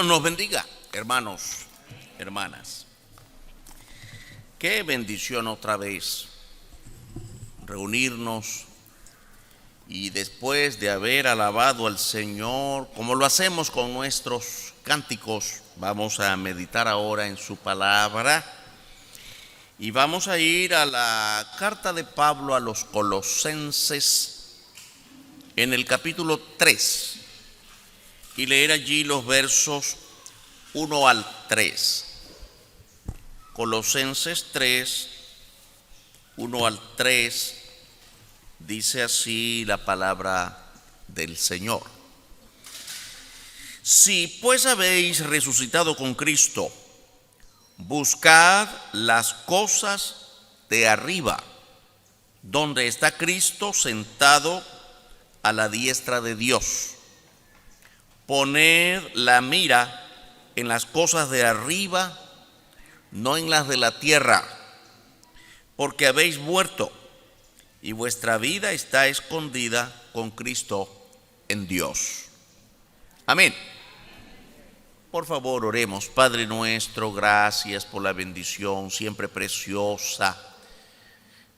Dios nos bendiga, hermanos, hermanas. Qué bendición otra vez reunirnos y después de haber alabado al Señor, como lo hacemos con nuestros cánticos, vamos a meditar ahora en su palabra y vamos a ir a la carta de Pablo a los Colosenses en el capítulo 3 y leer allí los versos 1 al 3. Colosenses 3, 1 al 3, dice así la palabra del Señor. Si pues habéis resucitado con Cristo, buscad las cosas de arriba, donde está Cristo sentado a la diestra de Dios. Poned la mira en las cosas de arriba, no en las de la tierra, porque habéis muerto y vuestra vida está escondida con Cristo en Dios. Amén. Por favor, oremos. Padre nuestro, gracias por la bendición siempre preciosa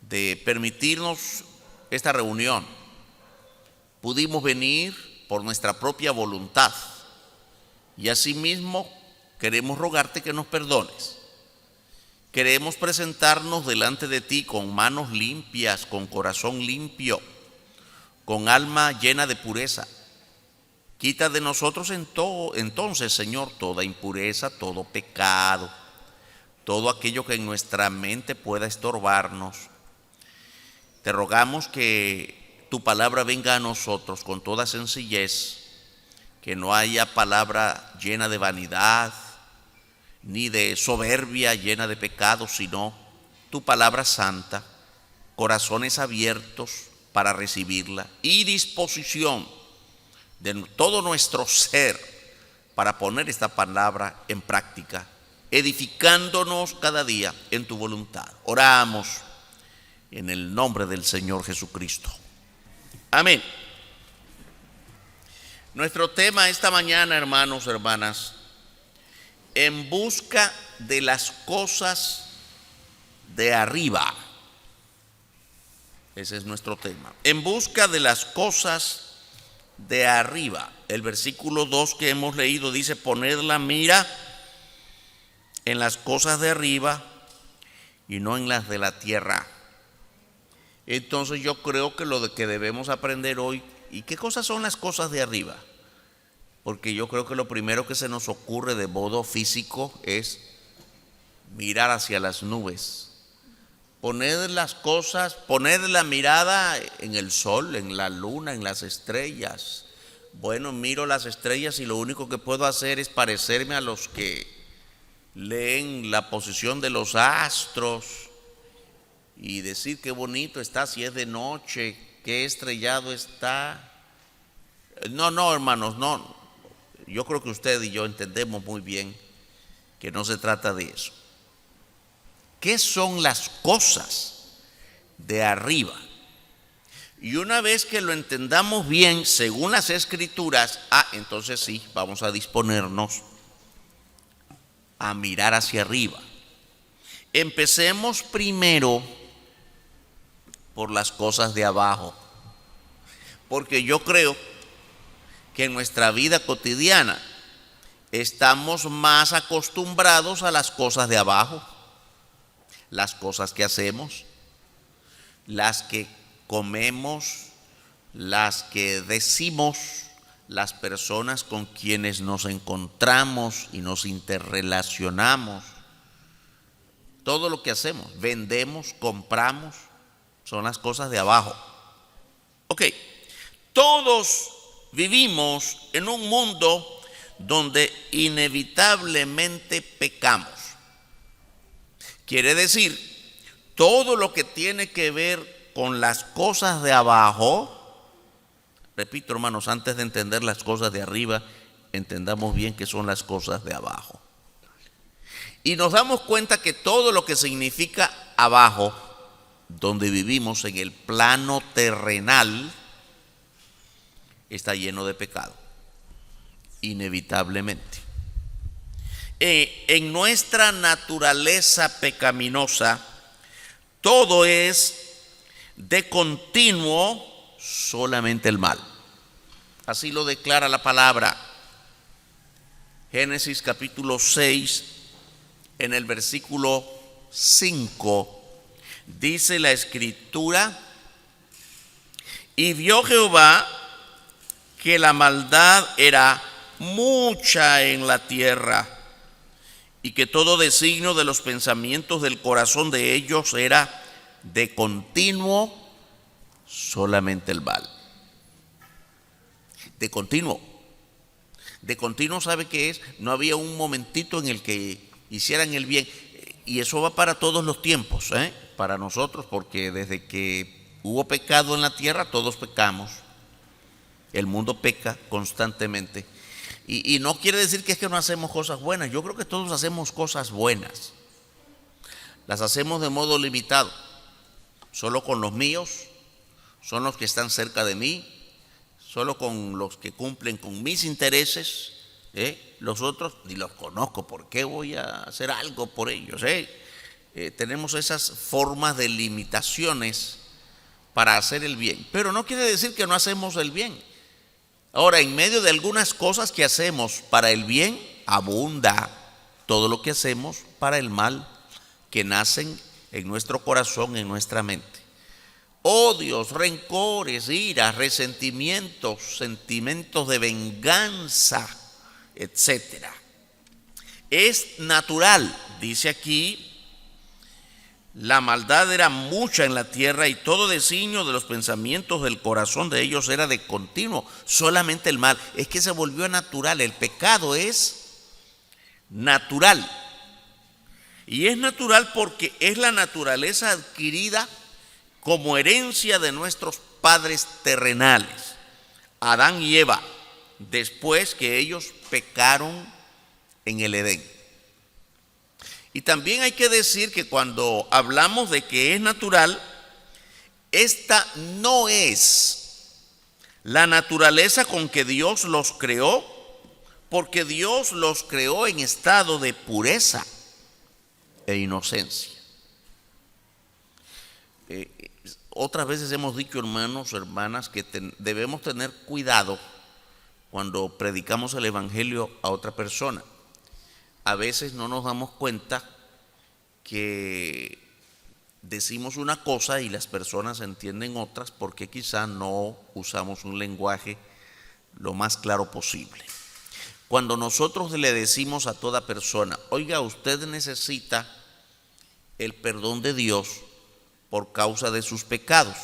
de permitirnos esta reunión. Pudimos venir por nuestra propia voluntad y asimismo queremos rogarte que nos perdones. Queremos presentarnos delante de ti con manos limpias, con corazón limpio, con alma llena de pureza. Quita de nosotros entonces, Señor, toda impureza, todo pecado, todo aquello que en nuestra mente pueda estorbarnos. Te rogamos que tu palabra venga a nosotros con toda sencillez, que no haya palabra llena de vanidad, ni de soberbia llena de pecado, sino tu palabra santa, corazones abiertos para recibirla y disposición de todo nuestro ser para poner esta palabra en práctica, edificándonos cada día en tu voluntad. Oramos en el nombre del Señor Jesucristo. Amén. Nuestro tema esta mañana, hermanos, hermanas, en busca de las cosas de arriba. Ese es nuestro tema. En busca de las cosas de arriba. El versículo 2 que hemos leído dice: poned la mira en las cosas de arriba y no en las de la tierra. Entonces yo creo que lo que debemos aprender hoy, ¿y qué cosas son las cosas de arriba? Porque yo creo que lo primero que se nos ocurre de modo físico es mirar hacia las nubes. Poned las cosas, poned la mirada en el sol, en la luna, en las estrellas. Bueno, miro las estrellas y lo único que puedo hacer es parecerme a los que leen la posición de los astros y decir qué bonito está si es de noche, qué estrellado está. No, hermanos, no. Yo creo que usted y yo entendemos muy bien que no se trata de eso. ¿Qué son las cosas de arriba? Y una vez que lo entendamos bien, según las Escrituras, entonces sí, vamos a disponernos a mirar hacia arriba. Empecemos primero por las cosas de abajo, porque yo creo que en nuestra vida cotidiana estamos más acostumbrados a las cosas de abajo, las cosas que hacemos, las que comemos, las que decimos, las personas con quienes nos encontramos y nos interrelacionamos. Todo lo que hacemos, vendemos, compramos, son las cosas de abajo. Ok, todos vivimos en un mundo donde inevitablemente pecamos. Quiere decir, todo lo que tiene que ver con las cosas de abajo, repito, hermanos, antes de entender las cosas de arriba, entendamos bien qué son las cosas de abajo. Y nos damos cuenta que todo lo que significa abajo, donde vivimos en el plano terrenal, está lleno de pecado, inevitablemente. En nuestra naturaleza pecaminosa, todo es de continuo solamente el mal. Así lo declara la palabra. Génesis capítulo 6, en el versículo 5, dice la Escritura: y vio Jehová que la maldad era mucha en la tierra, y que todo designio de los pensamientos del corazón de ellos era de continuo solamente el mal. De continuo. De continuo, ¿sabe qué es? No había un momentito en el que hicieran el bien. Y eso va para todos los tiempos, para nosotros, porque desde que hubo pecado en la tierra, todos pecamos. El mundo peca constantemente. Y no quiere decir que es que no hacemos cosas buenas. Yo creo que todos hacemos cosas buenas. Las hacemos de modo limitado. Solo con los míos, son los que están cerca de mí, solo con los que cumplen con mis intereses. Los otros ni los conozco. ¿Por qué voy a hacer algo por ellos? Tenemos esas formas de limitaciones para hacer el bien. Pero no quiere decir que no hacemos el bien. Ahora, en medio de algunas cosas que hacemos para el bien, abunda todo lo que hacemos para el mal, que nacen en nuestro corazón, en nuestra mente. Odios, rencores, iras, resentimientos, sentimientos de venganza, etcétera. Es natural, dice aquí, la maldad era mucha en la tierra y todo designio de los pensamientos del corazón de ellos era de continuo, solamente el mal. Es que se volvió natural, el pecado es natural. Y es natural porque es la naturaleza adquirida como herencia de nuestros padres terrenales, Adán y Eva, después que ellos pecaron en el Edén. Y también hay que decir que cuando hablamos de que es natural, esta no es la naturaleza con que Dios los creó, porque Dios los creó en estado de pureza e inocencia. Otras veces hemos dicho, hermanos, hermanas, que debemos tener cuidado cuando predicamos el evangelio a otra persona. A veces no nos damos cuenta que decimos una cosa y las personas entienden otras porque quizá no usamos un lenguaje lo más claro posible. Cuando nosotros le decimos a toda persona: oiga, usted necesita el perdón de Dios por causa de sus pecados,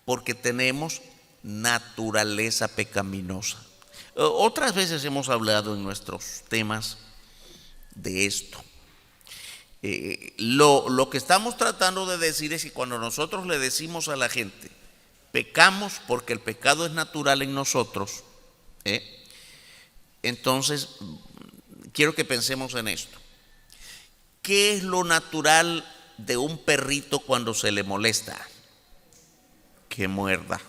porque tenemos naturaleza pecaminosa. Otras veces hemos hablado en nuestros temas de esto. Lo que estamos tratando de decir es que cuando nosotros le decimos a la gente: pecamos porque el pecado es natural en nosotros, entonces quiero que pensemos en esto. ¿Qué es lo natural de un perrito cuando se le molesta? Que muerda.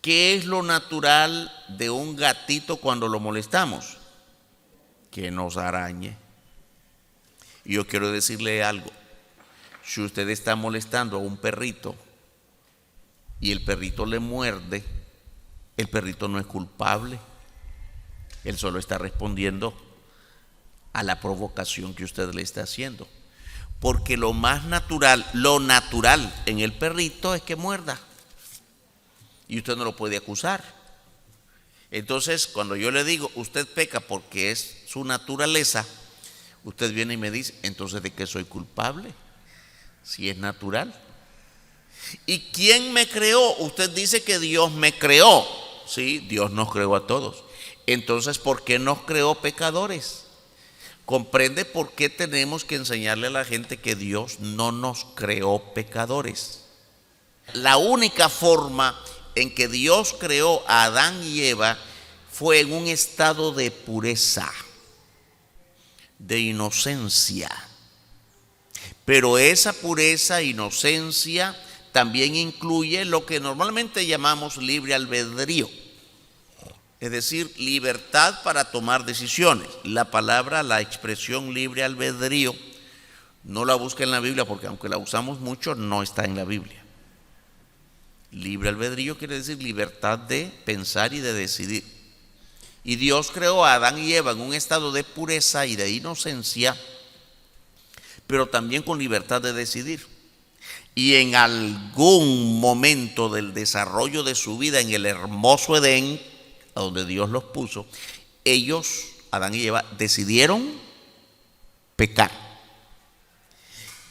¿Qué es lo natural de un gatito cuando lo molestamos? Que nos arañe. Y yo quiero decirle algo: si usted está molestando a un perrito y el perrito le muerde, el perrito no es culpable. Él solo está respondiendo a la provocación que usted le está haciendo. Porque lo natural en el perrito es que muerda. Y usted no lo puede acusar. Entonces, cuando yo le digo: usted peca porque es su naturaleza, usted viene y me dice: entonces, ¿de qué soy culpable? Si es natural. ¿Y quién me creó? Usted dice que Dios me creó. Sí, Dios nos creó a todos. Entonces, ¿por qué nos creó pecadores? ¿Comprende por qué tenemos que enseñarle a la gente que Dios no nos creó pecadores? La única forma en que Dios creó a Adán y Eva fue en un estado de pureza, de inocencia. Pero esa pureza, inocencia, también incluye lo que normalmente llamamos libre albedrío. es decir, libertad para tomar decisiones. La expresión libre albedrío, no la busca en la Biblia porque aunque la usamos mucho, no está en la Biblia. Libre albedrío quiere decir libertad de pensar y de decidir. Y Dios creó a Adán y Eva en un estado de pureza y de inocencia, pero también con libertad de decidir. Y en algún momento del desarrollo de su vida en el hermoso Edén, a donde Dios los puso, ellos, Adán y Eva, decidieron pecar.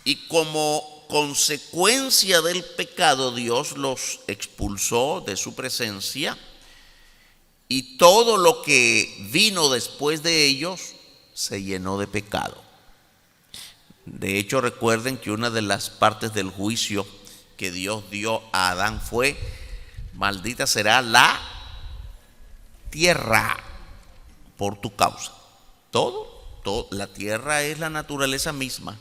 Y como consecuencia del pecado, Dios los expulsó de su presencia y todo lo que vino después de ellos se llenó de pecado. De hecho, recuerden que una de las partes del juicio que Dios dio a Adán fue: maldita será la tierra por tu causa. Todo, la tierra es la naturaleza misma.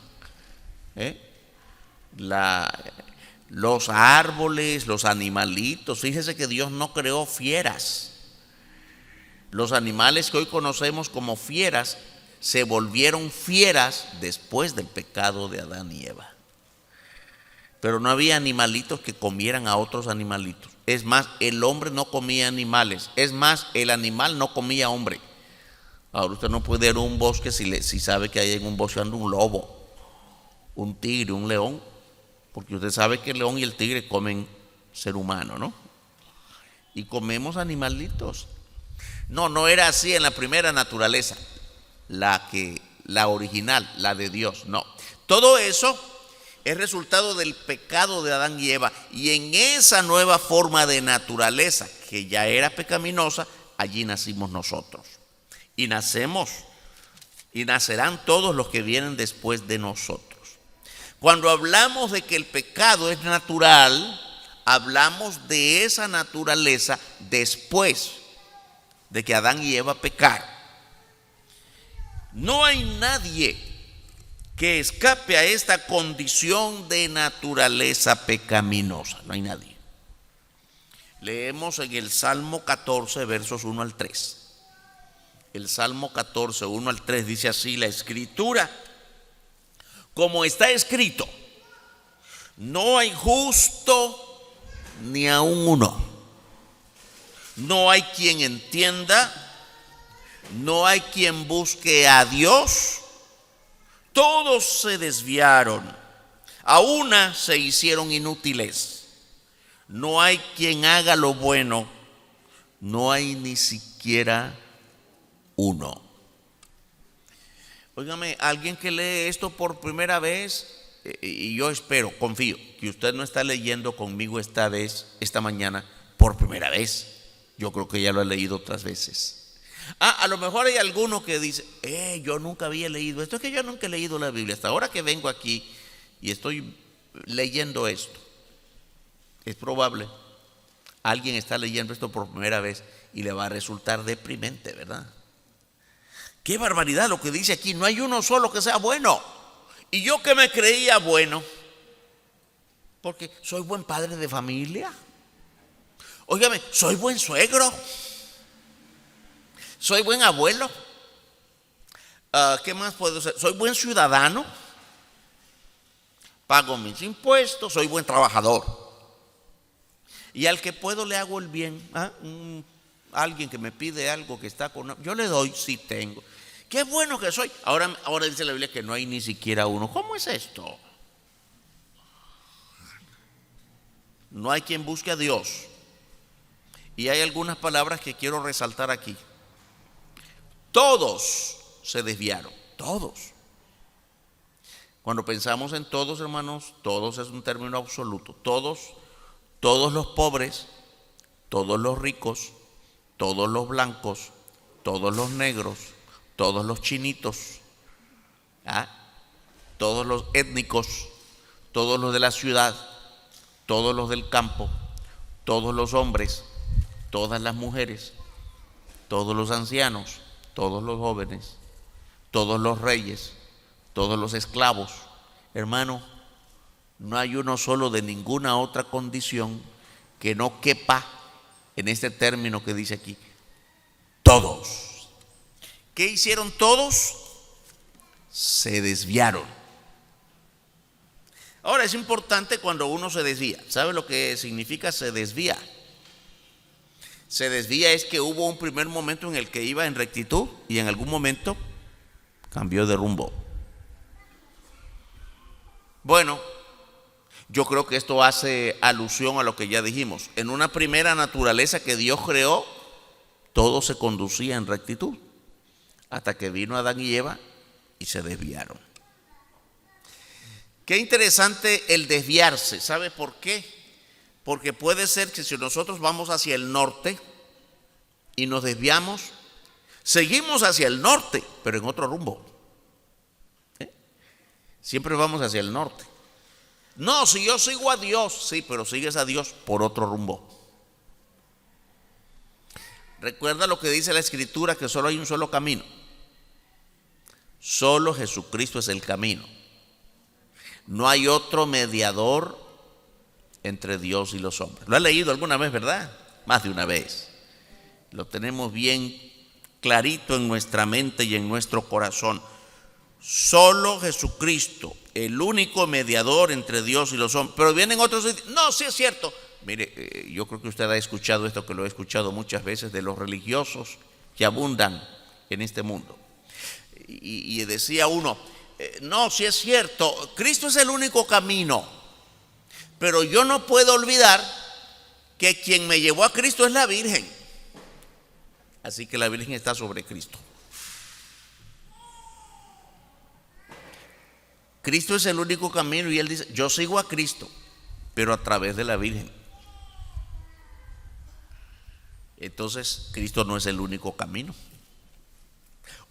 Los árboles, los animalitos. Fíjese que Dios no creó fieras. Los animales que hoy conocemos como fieras se volvieron fieras después del pecado de Adán y Eva. Pero no había animalitos que comieran a otros animalitos. Es más, el hombre no comía animales. Es más, el animal no comía hombre. Ahora usted no puede ir a un bosque si sabe que hay en un bosque anda un lobo, un tigre, un león, porque usted sabe que el león y el tigre comen ser humano, ¿no? Y comemos animalitos. No era así en la primera naturaleza, la original, la de Dios. No, todo eso es resultado del pecado de Adán y Eva, y en esa nueva forma de naturaleza que ya era pecaminosa, allí nacimos nosotros. Y nacemos y nacerán todos los que vienen después de nosotros. Cuando hablamos de que el pecado es natural, hablamos de esa naturaleza después de que Adán y Eva pecaron. No hay nadie que escape a esta condición de naturaleza pecaminosa. No hay nadie. Leemos en el Salmo 14, versos 1 al 3. El Salmo 14, 1 al 3 dice así la Escritura: como está escrito, no hay justo ni aun uno. No hay quien entienda, no hay quien busque a Dios. Todos se desviaron, a una se hicieron inútiles. No hay quien haga lo bueno, no hay ni siquiera uno. Óigame, alguien que lee esto por primera vez, y yo confío que usted no está leyendo conmigo esta mañana, por primera vez. Yo creo que ya lo ha leído otras veces. A lo mejor hay alguno que dice: yo nunca había leído esto. Es que yo nunca he leído la Biblia. Hasta ahora que vengo aquí y estoy leyendo esto. Es probable alguien está leyendo esto por primera vez y le va a resultar deprimente, ¿verdad? Qué barbaridad lo que dice aquí. No hay uno solo que sea bueno. Y yo que me creía bueno, porque soy buen padre de familia. Óigame, soy buen suegro. Soy buen abuelo. ¿Qué más puedo ser? Soy buen ciudadano. Pago mis impuestos. Soy buen trabajador. Y al que puedo le hago el bien. Alguien que me pide algo que está con... yo le doy si tengo. Qué bueno que soy. Ahora dice la Biblia que no hay ni siquiera uno. ¿Cómo es esto? No hay quien busque a Dios. Y hay algunas palabras que quiero resaltar aquí. Todos se desviaron. Todos. Cuando pensamos en todos, hermanos, todos es un término absoluto. Todos los pobres, todos los ricos, todos los blancos, todos los negros, todos los chinitos, todos los étnicos, todos los de la ciudad, todos los del campo, todos los hombres, todas las mujeres, todos los ancianos, todos los jóvenes, todos los reyes, todos los esclavos. Hermano, no hay uno solo de ninguna otra condición que no quepa en este término que dice aquí. todos. ¿Qué hicieron todos? Se desviaron. Ahora es importante cuando uno se desvía. ¿Sabe lo que significa se desvía? Se desvía es que hubo un primer momento en el que iba en rectitud y en algún momento cambió de rumbo. Bueno, yo creo que esto hace alusión a lo que ya dijimos. En una primera naturaleza que Dios creó, todo se conducía en rectitud, hasta que vino Adán y Eva y se desviaron. Qué interesante el desviarse. ¿Sabe por qué? Porque puede ser que si nosotros vamos hacia el norte y nos desviamos, seguimos hacia el norte, pero en otro rumbo. Siempre vamos hacia el norte. No, si yo sigo a Dios, sí, pero sigues a Dios por otro rumbo. Recuerda lo que dice la Escritura, que solo hay un solo camino. Solo Jesucristo es el camino. No hay otro mediador entre Dios y los hombres. Lo ha leído alguna vez, ¿verdad? Más de una vez. Lo tenemos bien clarito en nuestra mente y en nuestro corazón. Solo Jesucristo, el único mediador entre Dios y los hombres. Pero vienen otros y dicen, no, sí es cierto. Mire, yo creo que usted ha escuchado esto, que lo he escuchado muchas veces de los religiosos que abundan en este mundo. Y decía uno, no, sí es cierto, Cristo es el único camino, pero yo no puedo olvidar que quien me llevó a Cristo es la Virgen. Así que la Virgen está sobre Cristo. Cristo es el único camino y él dice, yo sigo a Cristo, pero a través de la Virgen. Entonces, Cristo no es el único camino.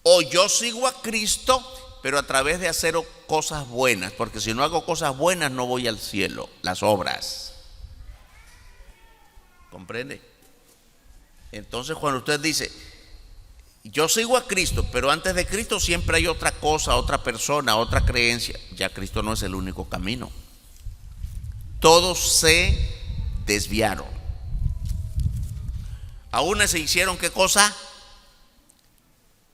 O yo sigo a Cristo, pero a través de hacer cosas buenas, porque si no hago cosas buenas no voy al cielo, las obras. ¿Comprende? Entonces, cuando usted dice, yo sigo a Cristo, pero antes de Cristo siempre hay otra cosa, otra persona, otra creencia, ya Cristo no es el único camino. Todos se desviaron. A una se hicieron, ¿qué cosa?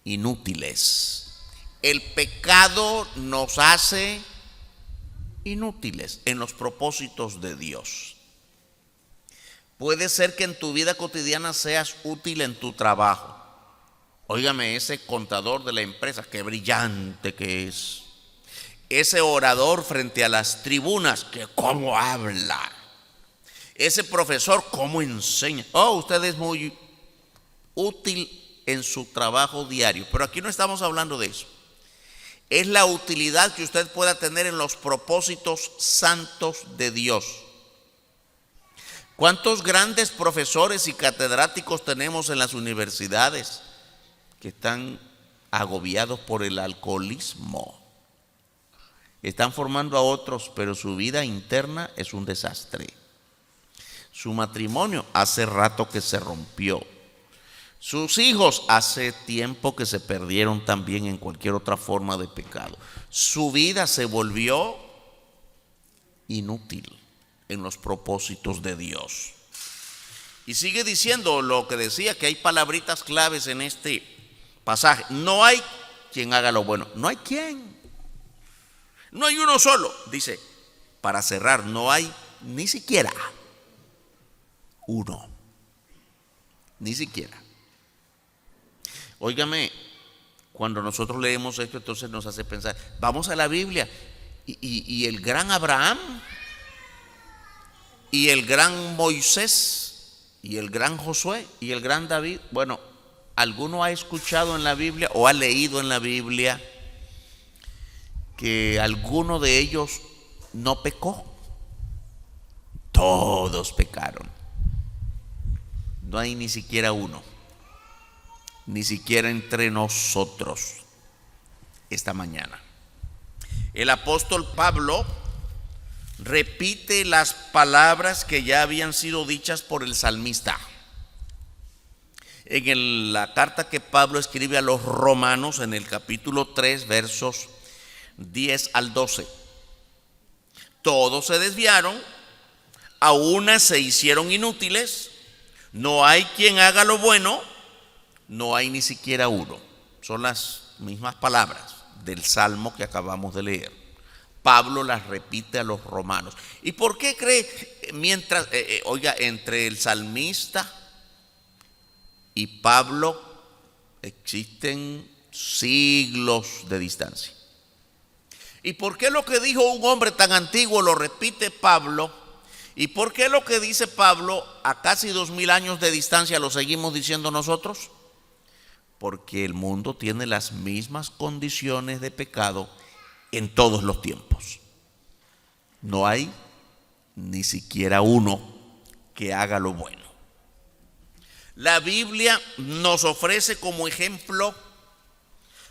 Inútiles. El pecado nos hace inútiles en los propósitos de Dios. Puede ser que en tu vida cotidiana seas útil en tu trabajo. Óigame, ese contador de la empresa, qué brillante que es. Ese orador frente a las tribunas, que cómo habla. Ese profesor, cómo enseña. Oh, usted es muy útil en su trabajo diario. Pero aquí no estamos hablando de eso. Es la utilidad que usted pueda tener en los propósitos santos de Dios. ¿Cuántos grandes profesores y catedráticos tenemos en las universidades que están agobiados por el alcoholismo? Están formando a otros, pero su vida interna es un desastre. Su matrimonio hace rato que se rompió. Sus hijos hace tiempo que se perdieron también en cualquier otra forma de pecado. Su vida se volvió inútil en los propósitos de Dios. Y sigue diciendo lo que decía, que hay palabritas claves en este pasaje. No hay quien haga lo bueno. No hay quien. No hay uno solo. Dice, para cerrar, no hay ni siquiera uno. Ni siquiera. Óigame, cuando nosotros leemos esto, entonces nos hace pensar, vamos a la Biblia y el gran Abraham y el gran Moisés y el gran Josué y el gran David. Bueno, ¿alguno ha escuchado en la Biblia o ha leído en la Biblia que alguno de ellos no pecó? Todos pecaron. No hay ni siquiera uno. Ni siquiera entre nosotros esta mañana. El apóstol Pablo repite las palabras que ya habían sido dichas por el salmista. En la carta que Pablo escribe a los romanos, en el capítulo 3, versos 10 al 12. Todos se desviaron, a una se hicieron inútiles, no hay quien haga lo bueno, no hay ni siquiera uno. Son las mismas palabras del Salmo que acabamos de leer. Pablo las repite a los romanos. ¿Y por qué cree? Mientras, entre el salmista y Pablo existen siglos de distancia. ¿Y por qué lo que dijo un hombre tan antiguo lo repite Pablo? ¿Y por qué lo que dice Pablo a casi 2000 años de distancia lo seguimos diciendo nosotros? Porque el mundo tiene las mismas condiciones de pecado en todos los tiempos. No hay ni siquiera uno que haga lo bueno. La Biblia nos ofrece como ejemplo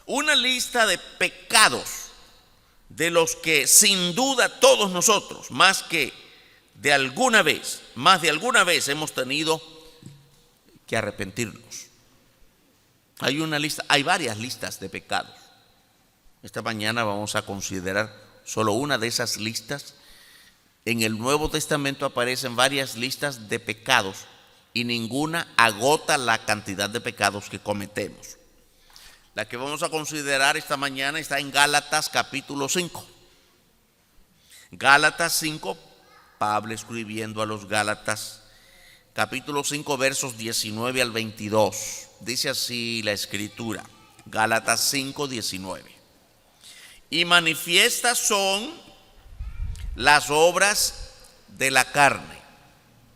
una lista de pecados de los que sin duda todos nosotros, más de alguna vez hemos tenido que arrepentirnos. Hay varias listas de pecados. Esta mañana vamos a considerar solo una de esas listas. En el Nuevo Testamento aparecen varias listas de pecados y ninguna agota la cantidad de pecados que cometemos. La que vamos a considerar esta mañana está en Gálatas capítulo 5. Gálatas 5, Pablo escribiendo a los Gálatas, capítulo 5, versos 19 al 22. Dice así la Escritura, Gálatas 5, 19. Y manifiestas son las obras de la carne.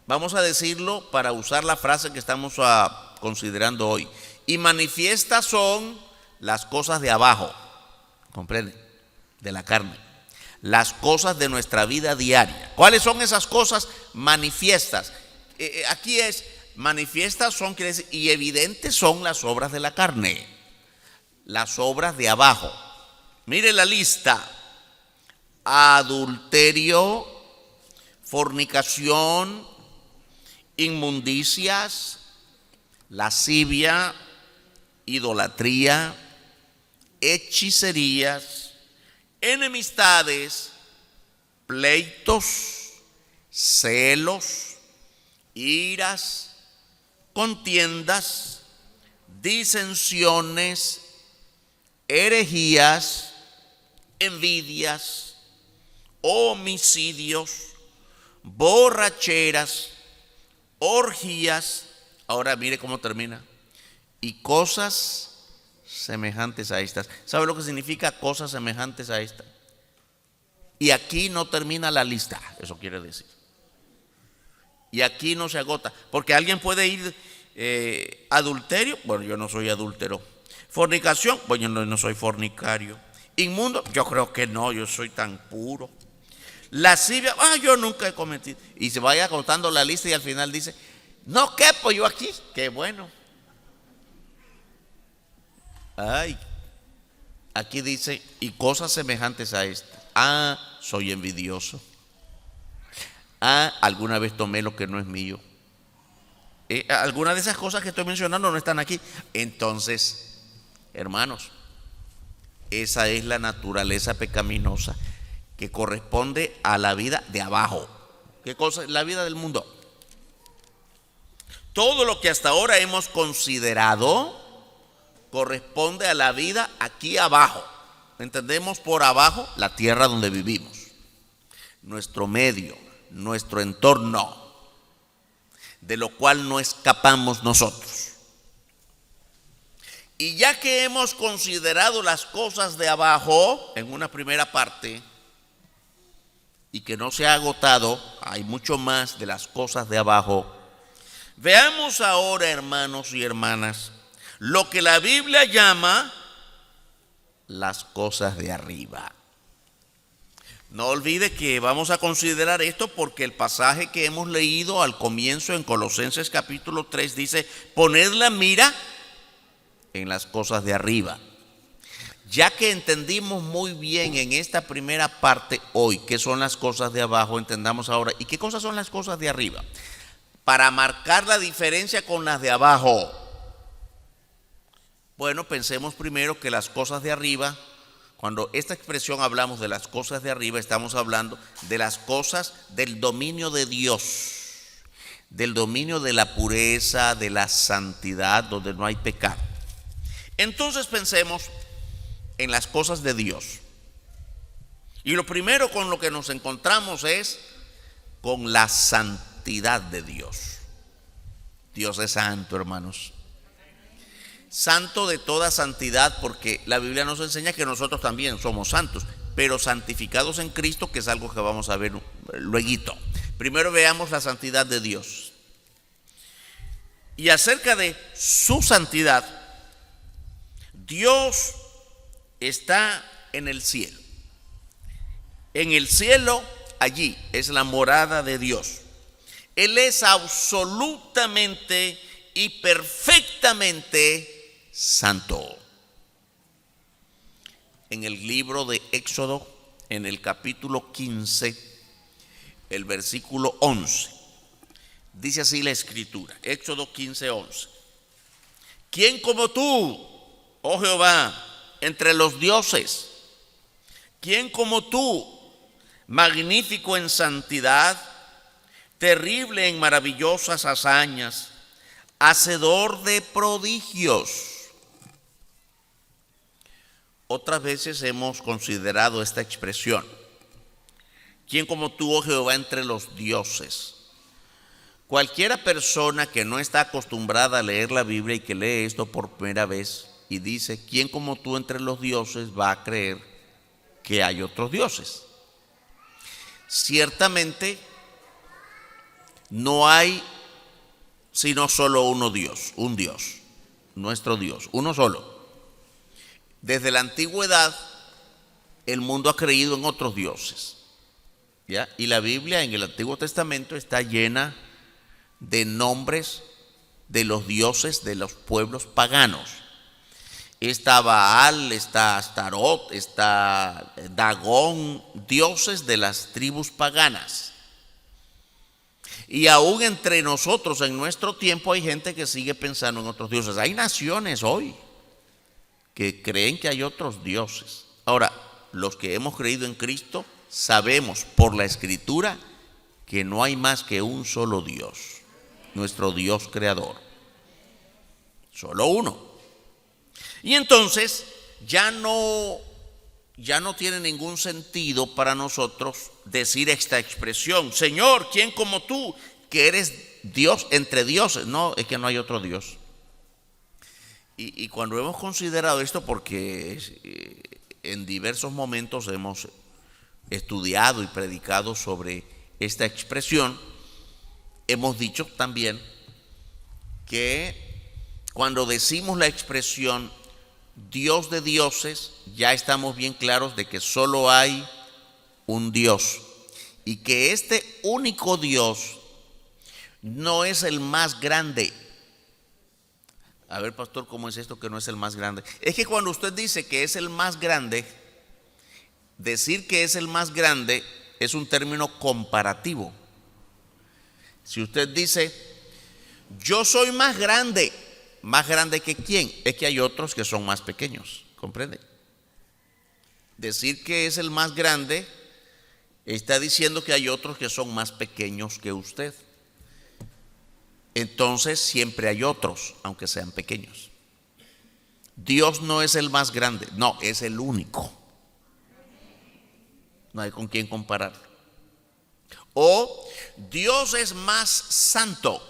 Vamos a decirlo para usar la frase que estamos considerando hoy. Y manifiestas son las cosas de abajo, ¿comprende? De la carne. Las cosas de nuestra vida diaria. ¿Cuáles son esas cosas manifiestas? Aquí es, manifiestas son, quiere decir, y evidentes son las obras de la carne. Las obras de abajo. Mire la lista: adulterio, fornicación, inmundicias, lascivia, idolatría, hechicerías, enemistades, pleitos, celos, iras, contiendas, disensiones, herejías, envidias, homicidios, borracheras, orgías. Ahora mire cómo termina. Y cosas semejantes a estas. ¿Sabe lo que significa cosas semejantes a estas? Y aquí no termina la lista, eso quiere decir. Y aquí no se agota, porque alguien puede ir adulterio, bueno, yo no soy adúltero. Fornicación, bueno, yo no soy fornicario. Inmundo, yo creo que no, yo soy tan puro. Lascivia, yo nunca he cometido. Y se vaya contando la lista y al final dice, no quepo yo aquí, qué bueno. Aquí dice, y cosas semejantes a esta. Soy envidioso. Alguna vez tomé lo que no es mío. Algunas de esas cosas que estoy mencionando no están aquí. Entonces, hermanos, esa es la naturaleza pecaminosa que corresponde a la vida de abajo. ¿Qué cosa? La vida del mundo. Todo lo que hasta ahora hemos considerado corresponde a la vida aquí abajo. Entendemos por abajo la tierra donde vivimos, nuestro medio, nuestro entorno, de lo cual no escapamos nosotros. Y ya que hemos considerado las cosas de abajo en una primera parte y que no se ha agotado, hay mucho más de las cosas de abajo. Veamos ahora, hermanos y hermanas, lo que la Biblia llama las cosas de arriba. No olvide que vamos a considerar esto porque el pasaje que hemos leído al comienzo en Colosenses capítulo 3 dice, poned la mira en las cosas de arriba. Ya que entendimos muy bien en esta primera parte hoy qué son las cosas de abajo, entendamos ahora, ¿y qué cosas son las cosas de arriba? Para marcar la diferencia con las de abajo. Bueno, pensemos primero que las cosas de arriba, cuando esta expresión hablamos de las cosas de arriba, estamos hablando de las cosas del dominio de Dios, del dominio de la pureza, de la santidad, donde no hay pecado. Entonces pensemos en las cosas de Dios. Y lo primero con lo que nos encontramos es con la santidad de Dios. Dios es santo, hermanos. Santo de toda santidad, porque la Biblia nos enseña que nosotros también somos santos, pero santificados en Cristo, que es algo que vamos a ver lueguito. Primero veamos la santidad de Dios. Y acerca de su santidad, Dios está en el cielo. En el cielo, allí es la morada de Dios. Él es absolutamente y perfectamente santo. En el libro de Éxodo, en el capítulo 15, el versículo 11, dice así la escritura, Éxodo 15, 11. ¿Quién como tú, oh Jehová, entre los dioses? ¿Quién como tú, magnífico en santidad, terrible en maravillosas hazañas, hacedor de prodigios? Otras veces hemos considerado esta expresión. ¿Quién como tú, oh Jehová, entre los dioses? Cualquiera persona que no está acostumbrada a leer la Biblia y que lee esto por primera vez y dice, ¿quién como tú entre los dioses? Va a creer que hay otros dioses. Ciertamente no hay sino solo un Dios, nuestro Dios, uno solo. Desde la antigüedad el mundo ha creído en otros dioses, ¿ya? Y la Biblia en el Antiguo Testamento está llena de nombres de los dioses de los pueblos paganos. Está Baal, está Astarot, está Dagón, dioses de las tribus paganas. Y aún entre nosotros en nuestro tiempo hay gente que sigue pensando en otros dioses. Hay naciones hoy que creen que hay otros dioses. Ahora, los que hemos creído en Cristo sabemos por la Escritura que no hay más que un solo Dios, nuestro Dios creador. Solo uno. Y entonces ya no tiene ningún sentido para nosotros decir esta expresión, Señor, ¿quién como tú, que eres Dios entre dioses? No, es que no hay otro Dios. Y cuando hemos considerado esto, porque en diversos momentos hemos estudiado y predicado sobre esta expresión, hemos dicho también que cuando decimos la expresión Dios de dioses, ya estamos bien claros de que solo hay un Dios y que este único Dios no es el más grande. A ver, pastor, ¿cómo es esto que no es el más grande? Es que cuando usted dice que es el más grande, decir que es el más grande es un término comparativo. Si usted dice, yo soy más grande que quién, es que hay otros que son más pequeños, ¿comprende? Decir que es el más grande está diciendo que hay otros que son más pequeños que usted. Entonces siempre hay otros, aunque sean pequeños. Dios no es el más grande, no, es el único. No hay con quién compararlo. O Dios es más santo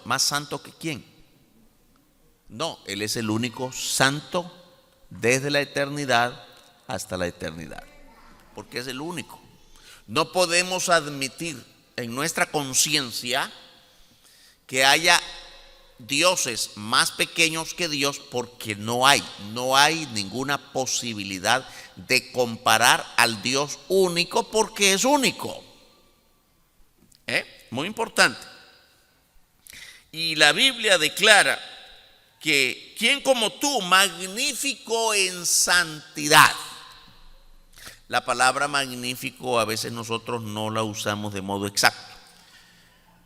que quién. No, Él es el único santo desde la eternidad hasta la eternidad, porque es el único. No podemos admitir en nuestra conciencia que haya dioses más pequeños que Dios, porque no hay ninguna posibilidad de comparar al Dios único, porque es único. Muy importante. Y la Biblia declara que ¿quién como tú, magnífico en santidad? La palabra magnífico a veces nosotros no la usamos de modo exacto,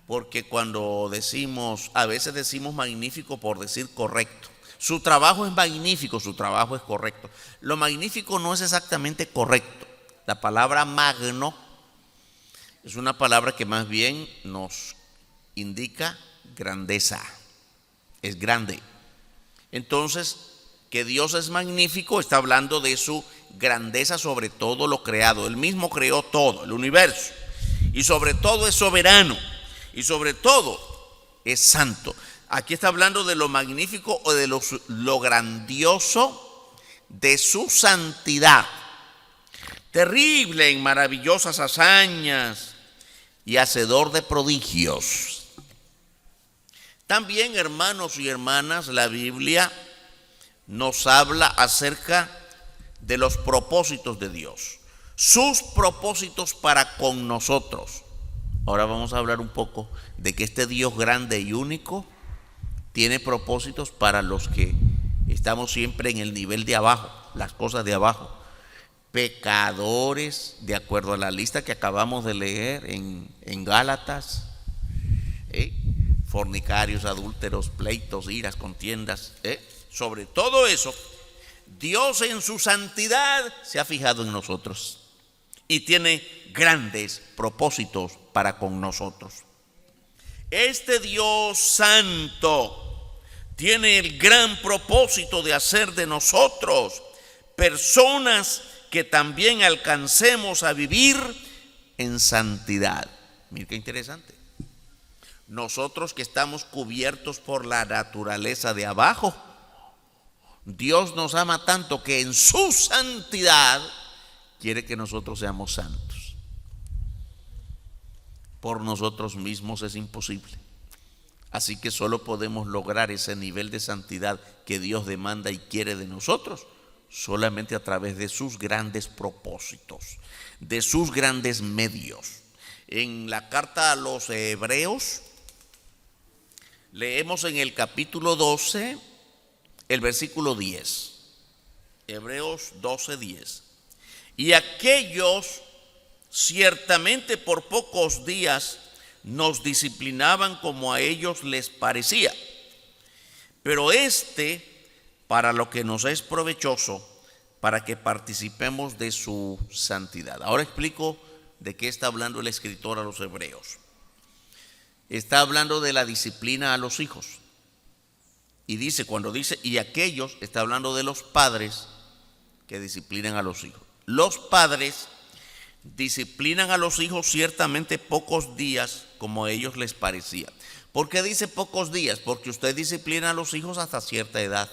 porque cuando decimos, a veces decimos magnífico por decir correcto. Su trabajo es magnífico, su trabajo es correcto. Lo magnífico no es exactamente correcto. La palabra magno es una palabra que más bien nos indica grandeza, es grande. Entonces, que Dios es magnífico está hablando de su grandeza sobre todo lo creado. Él mismo creó todo, el universo, y sobre todo es soberano, y sobre todo es santo. Aquí está hablando de lo magnífico o de lo grandioso de su santidad, terrible en maravillosas hazañas y hacedor de prodigios. También, hermanos y hermanas, la Biblia nos habla acerca de los propósitos de Dios, sus propósitos para con nosotros. Ahora vamos a hablar un poco de que este Dios grande y único tiene propósitos para los que estamos siempre en el nivel de abajo, las cosas de abajo. Pecadores, de acuerdo a la lista que acabamos de leer en Gálatas, fornicarios, adúlteros, pleitos, iras, contiendas, sobre todo eso, Dios en su santidad se ha fijado en nosotros y tiene grandes propósitos para con nosotros. Este Dios santo tiene el gran propósito de hacer de nosotros personas que también alcancemos a vivir en santidad. Mira qué interesante. Nosotros que estamos cubiertos por la naturaleza de abajo, Dios nos ama tanto que en su santidad quiere que nosotros seamos santos. Por nosotros mismos es imposible. Así que solo podemos lograr ese nivel de santidad que Dios demanda y quiere de nosotros solamente a través de sus grandes propósitos, de sus grandes medios. En la carta a los Hebreos, leemos en el capítulo 12, el versículo 10. Hebreos 12:10. Y aquellos ciertamente por pocos días nos disciplinaban como a ellos les parecía, pero para lo que nos es provechoso, para que participemos de su santidad. Ahora explico de qué está hablando el escritor a los Hebreos. Está hablando de la disciplina a los hijos. Y dice, cuando dice, y aquellos, está hablando de los padres que disciplinan a los hijos. Los padres disciplinan a los hijos ciertamente pocos días como a ellos les parecía. ¿Por qué dice pocos días? Porque usted disciplina a los hijos hasta cierta edad.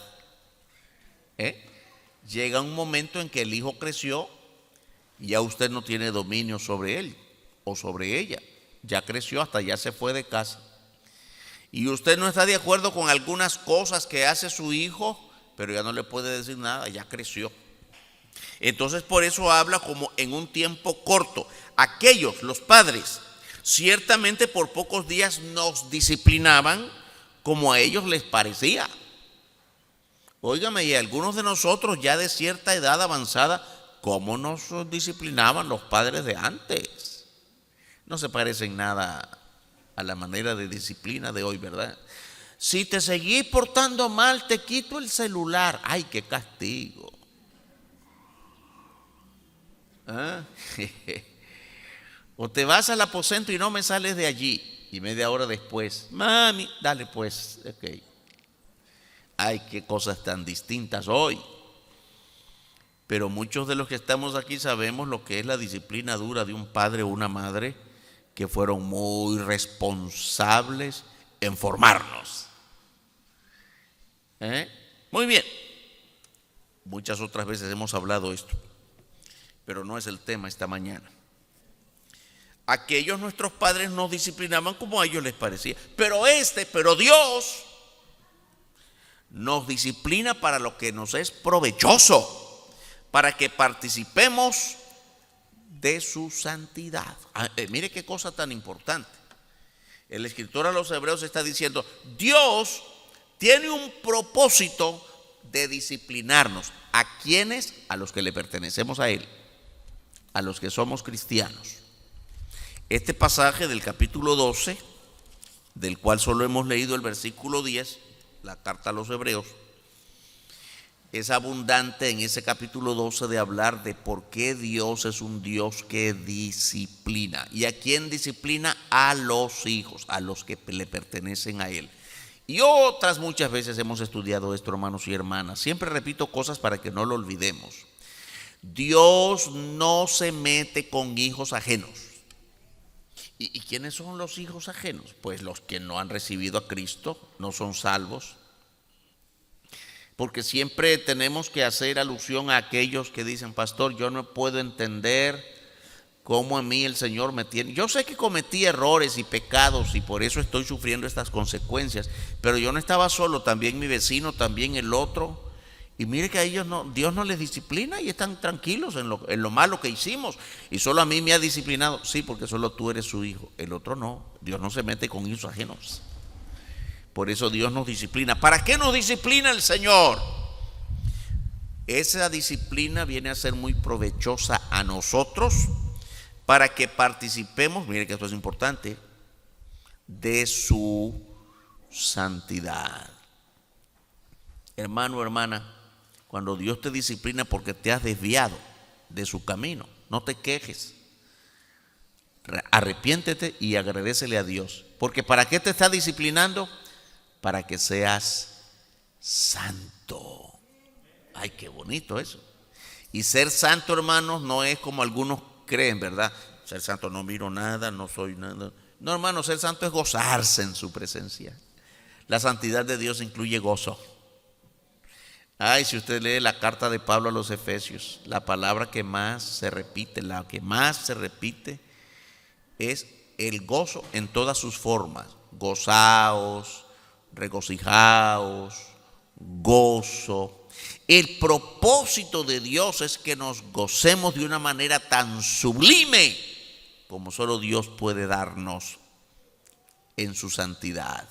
Llega un momento en que el hijo creció y ya usted no tiene dominio sobre él o sobre ella. Ya creció, hasta ya se fue de casa. Y usted no está de acuerdo con algunas cosas que hace su hijo, pero ya no le puede decir nada, ya creció. Entonces por eso habla como en un tiempo corto. Aquellos, los padres, ciertamente por pocos días nos disciplinaban como a ellos les parecía. Óigame, y algunos de nosotros ya de cierta edad avanzada, ¿cómo nos disciplinaban los padres de antes? No se parecen nada a la manera de disciplina de hoy, ¿verdad? Si te seguís portando mal, te quito el celular. ¡Ay, qué castigo! O te vas al aposento y no me sales de allí. Y media hora después, mami, dale pues, ok. Ay, qué cosas tan distintas hoy. Pero muchos de los que estamos aquí sabemos lo que es la disciplina dura de un padre o una madre que fueron muy responsables en formarnos. Muy bien. Muchas otras veces hemos hablado esto, pero no es el tema esta mañana. Aquellos nuestros padres nos disciplinaban como a ellos les parecía, pero Dios nos disciplina para lo que nos es provechoso, para que participemos de su santidad. Mire qué cosa tan importante. El escritor a los Hebreos está diciendo, Dios tiene un propósito de disciplinarnos. ¿A quiénes? A los que le pertenecemos a Él, a los que somos cristianos. Este pasaje del capítulo 12, del cual solo hemos leído el versículo 10, la carta a los Hebreos, es abundante en ese capítulo 12 de hablar de por qué Dios es un Dios que disciplina. ¿Y a quién disciplina? A los hijos, a los que le pertenecen a Él. Y otras muchas veces hemos estudiado esto, hermanos y hermanas. Siempre repito cosas para que no lo olvidemos. Dios no se mete con hijos ajenos. ¿Y quiénes son los hijos ajenos? Pues los que no han recibido a Cristo, no son salvos. Porque siempre tenemos que hacer alusión a aquellos que dicen, pastor, yo no puedo entender cómo a mí el Señor me tiene. Yo sé que cometí errores y pecados y por eso estoy sufriendo estas consecuencias, pero yo no estaba solo, también mi vecino, también el otro. Y mire que a ellos no, Dios no les disciplina y están tranquilos en lo malo que hicimos. Y solo a mí me ha disciplinado. Sí, porque solo tú eres su hijo, el otro no. Dios no se mete con hijos ajenos. Por eso Dios nos disciplina. ¿Para qué nos disciplina el Señor? Esa disciplina viene a ser muy provechosa a nosotros para que participemos, mire que esto es importante, de su santidad. Hermano, hermana, cuando Dios te disciplina porque te has desviado de su camino, no te quejes. Arrepiéntete y agradécele a Dios. Porque ¿para qué te está disciplinando? Para que seas santo. Ay, qué bonito eso. Y ser santo, hermanos, no es como algunos creen, ¿verdad? Ser santo no miro nada, no soy nada. No, hermano, ser santo es gozarse en su presencia. La santidad de Dios incluye gozo. Ay, si usted lee la carta de Pablo a los Efesios, la palabra que más se repite, la que más se repite es el gozo en todas sus formas. Gozaos, regocijaos, gozo. El propósito de Dios es que nos gocemos de una manera tan sublime como solo Dios puede darnos en su santidad.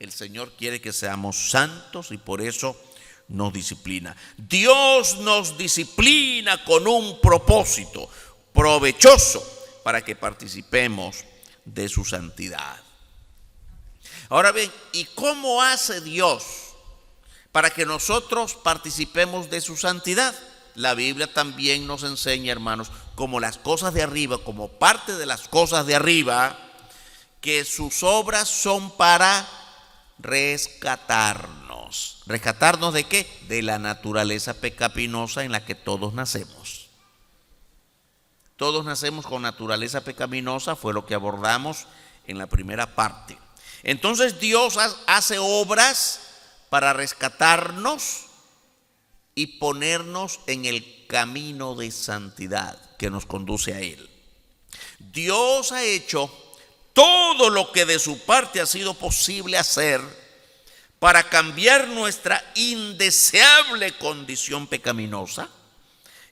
El Señor quiere que seamos santos y por eso nos disciplina. Dios nos disciplina con un propósito provechoso para que participemos de su santidad. Ahora bien, ¿y cómo hace Dios para que nosotros participemos de su santidad? La Biblia también nos enseña, hermanos, como las cosas de arriba, como parte de las cosas de arriba, que sus obras son para rescatarnos. ¿Rescatarnos de qué? De la naturaleza pecaminosa en la que todos nacemos. Todos nacemos con naturaleza pecaminosa, fue lo que abordamos en la primera parte. Entonces Dios hace obras para rescatarnos y ponernos en el camino de santidad que nos conduce a Él. Dios ha hecho todo lo que de su parte ha sido posible hacer para cambiar nuestra indeseable condición pecaminosa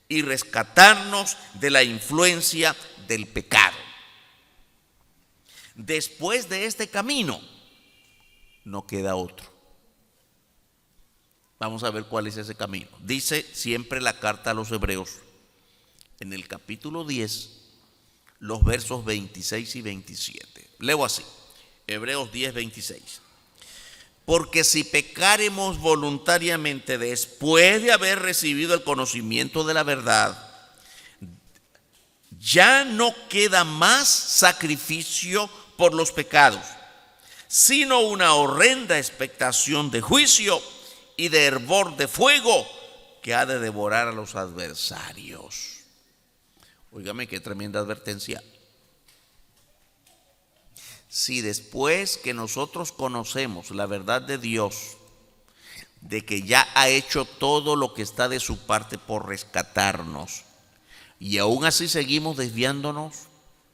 y rescatarnos de la influencia del pecado. Después de este camino, no queda otro. Vamos a ver cuál es ese camino. Dice siempre la carta a los Hebreos, en el capítulo 10, los versos 26 y 27. Leo así, Hebreos 10, 26. Porque si pecáremos voluntariamente después de haber recibido el conocimiento de la verdad, ya no queda más sacrificio por los pecados, sino una horrenda expectación de juicio y de hervor de fuego que ha de devorar a los adversarios. Óigame qué tremenda advertencia. Si después que nosotros conocemos la verdad de Dios, de que ya ha hecho todo lo que está de su parte por rescatarnos, y aún así seguimos desviándonos,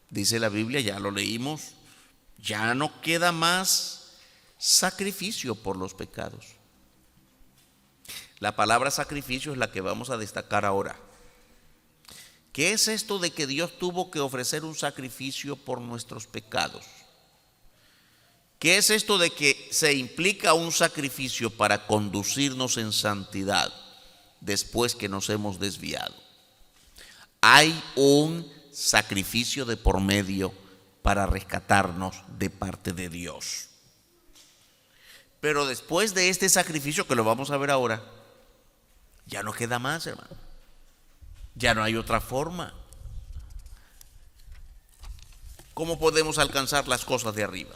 dice la Biblia, ya lo leímos, ya no queda más sacrificio por los pecados. La palabra sacrificio es la que vamos a destacar ahora. ¿Qué es esto de que Dios tuvo que ofrecer un sacrificio por nuestros pecados? ¿Qué es esto de que se implica un sacrificio para conducirnos en santidad después que nos hemos desviado? Hay un sacrificio de por medio para rescatarnos de parte de Dios. Pero después de este sacrificio, que lo vamos a ver ahora, ya no queda más, hermano. Ya no hay otra forma. ¿Cómo podemos alcanzar las cosas de arriba?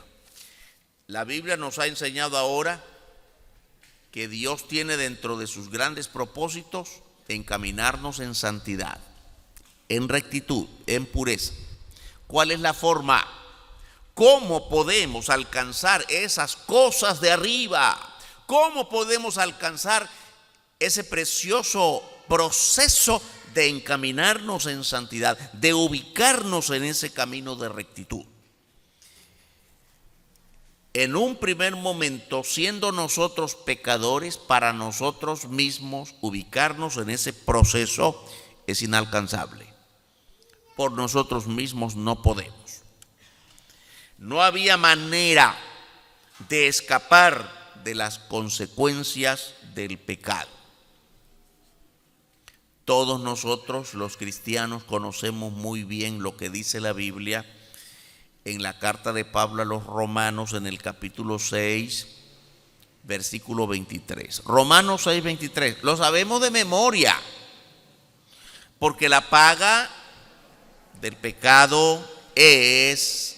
La Biblia nos ha enseñado ahora que Dios tiene dentro de sus grandes propósitos encaminarnos en santidad, en rectitud, en pureza. ¿Cuál es la forma? ¿Cómo podemos alcanzar esas cosas de arriba? ¿Cómo podemos alcanzar ese precioso proceso de encaminarnos en santidad, de ubicarnos en ese camino de rectitud? En un primer momento, siendo nosotros pecadores, para nosotros mismos ubicarnos en ese proceso es inalcanzable. Por nosotros mismos no podemos. No había manera de escapar de las consecuencias del pecado. Todos nosotros, los cristianos, conocemos muy bien lo que dice la Biblia en la carta de Pablo a los Romanos, en el capítulo 6, versículo 23. Romanos 6, 23. Lo sabemos de memoria, porque la paga del pecado es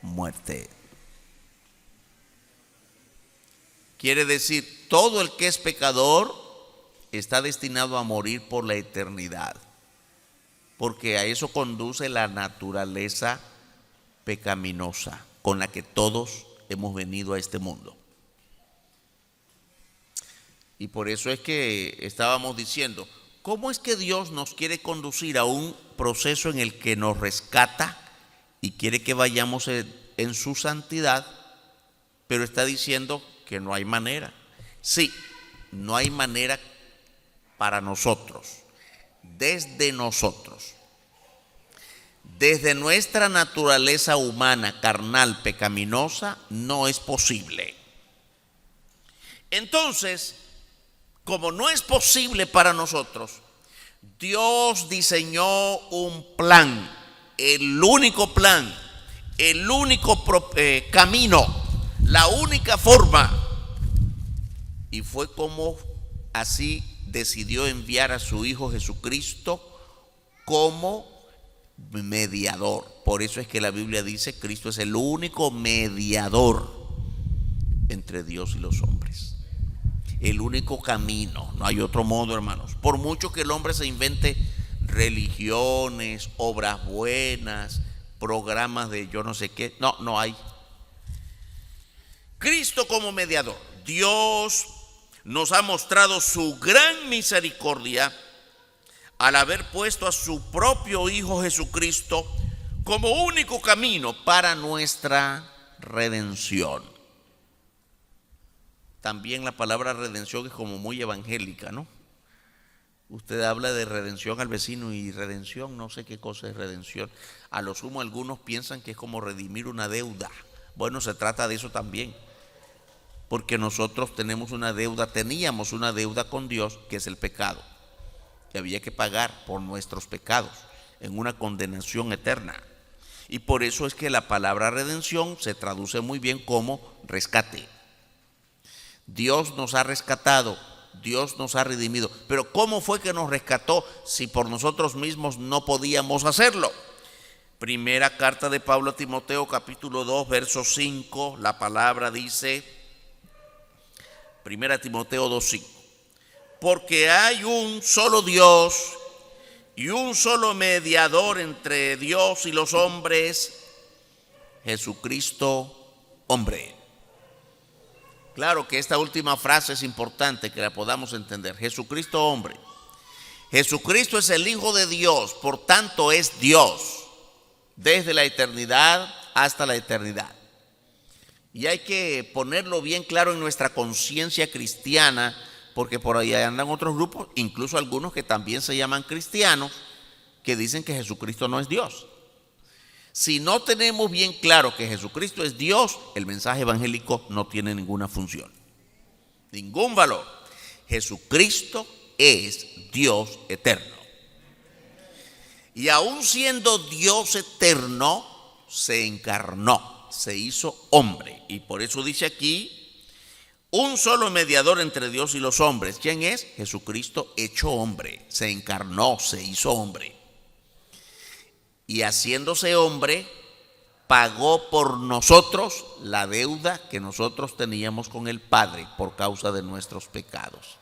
muerte. Quiere decir, todo el que es pecador está destinado a morir por la eternidad, porque a eso conduce la naturaleza pecaminosa con la que todos hemos venido a este mundo. Y por eso es que estábamos diciendo, ¿cómo es que Dios nos quiere conducir a un proceso en el que nos rescata y quiere que vayamos en su santidad, pero está diciendo que no hay manera? Sí, no hay manera para nosotros, desde nosotros. Desde nuestra naturaleza humana, carnal, pecaminosa, no es posible. Entonces, como no es posible para nosotros, Dios diseñó un plan, el único plan, el único camino, la única forma. Y fue como así decidió enviar a su Hijo Jesucristo como mediador. Por eso es que la Biblia dice que Cristo es el único mediador entre Dios y los hombres, el único camino. No hay otro modo, hermanos. Por mucho que el hombre se invente religiones, obras buenas, programas de yo no sé qué, no hay. Cristo como mediador. Dios nos ha mostrado su gran misericordia al haber puesto a su propio Hijo Jesucristo como único camino para nuestra redención. También la palabra redención es como muy evangélica, ¿no? Usted habla de redención al vecino y redención, no sé qué cosa es redención. A lo sumo algunos piensan que es como redimir una deuda. Bueno, se trata de eso también, porque nosotros teníamos una deuda con Dios, que es el pecado, que había que pagar por nuestros pecados en una condenación eterna. Y por eso es que la palabra redención se traduce muy bien como rescate. Dios nos ha rescatado, Dios nos ha redimido. Pero ¿cómo fue que nos rescató si por nosotros mismos no podíamos hacerlo? Primera carta de Pablo a Timoteo, capítulo 2, verso 5, la palabra dice, Primera Timoteo 2, 5. Porque hay un solo Dios y un solo mediador entre Dios y los hombres, Jesucristo, hombre. Claro que esta última frase es importante que la podamos entender. Jesucristo, hombre. Jesucristo es el Hijo de Dios, por tanto es Dios, desde la eternidad hasta la eternidad. Y hay que ponerlo bien claro en nuestra conciencia cristiana, porque por ahí andan otros grupos, incluso algunos que también se llaman cristianos, que dicen que Jesucristo no es Dios. Si no tenemos bien claro que Jesucristo es Dios, el mensaje evangélico no tiene ninguna función, ningún valor. Jesucristo es Dios eterno. Y aún siendo Dios eterno, se encarnó, se hizo hombre. Y por eso dice aquí un solo mediador entre Dios y los hombres. ¿Quién es? Jesucristo hecho hombre, se encarnó, se hizo hombre. Y haciéndose hombre, pagó por nosotros la deuda que nosotros teníamos con el Padre por causa de nuestros pecados.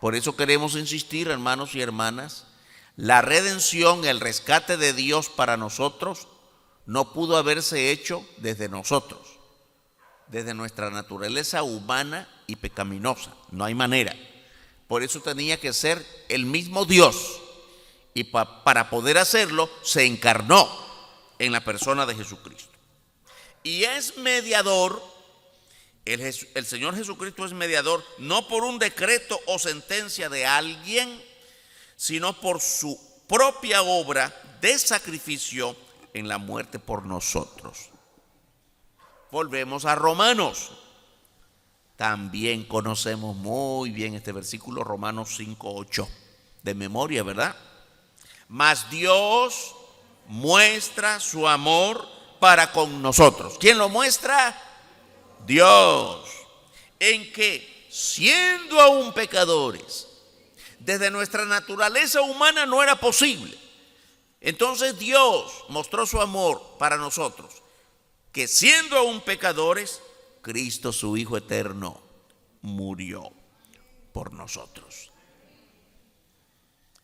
Por eso queremos insistir, hermanos y hermanas, la redención, el rescate de Dios para nosotros no pudo haberse hecho desde nosotros, desde nuestra naturaleza humana y pecaminosa. No hay manera. Por eso tenía que ser el mismo Dios. Y para poder hacerlo, se encarnó en la persona de Jesucristo. Y es mediador, el Señor Jesucristo es mediador, no por un decreto o sentencia de alguien, sino por su propia obra de sacrificio en la muerte por nosotros. Volvemos a Romanos. También conocemos muy bien este versículo, Romanos 5:8, de memoria, ¿verdad? Mas Dios muestra su amor para con nosotros. ¿Quién lo muestra? Dios. En que, siendo aún pecadores, desde nuestra naturaleza humana no era posible. Entonces Dios mostró su amor para nosotros, que siendo aún pecadores, Cristo su Hijo eterno murió por nosotros.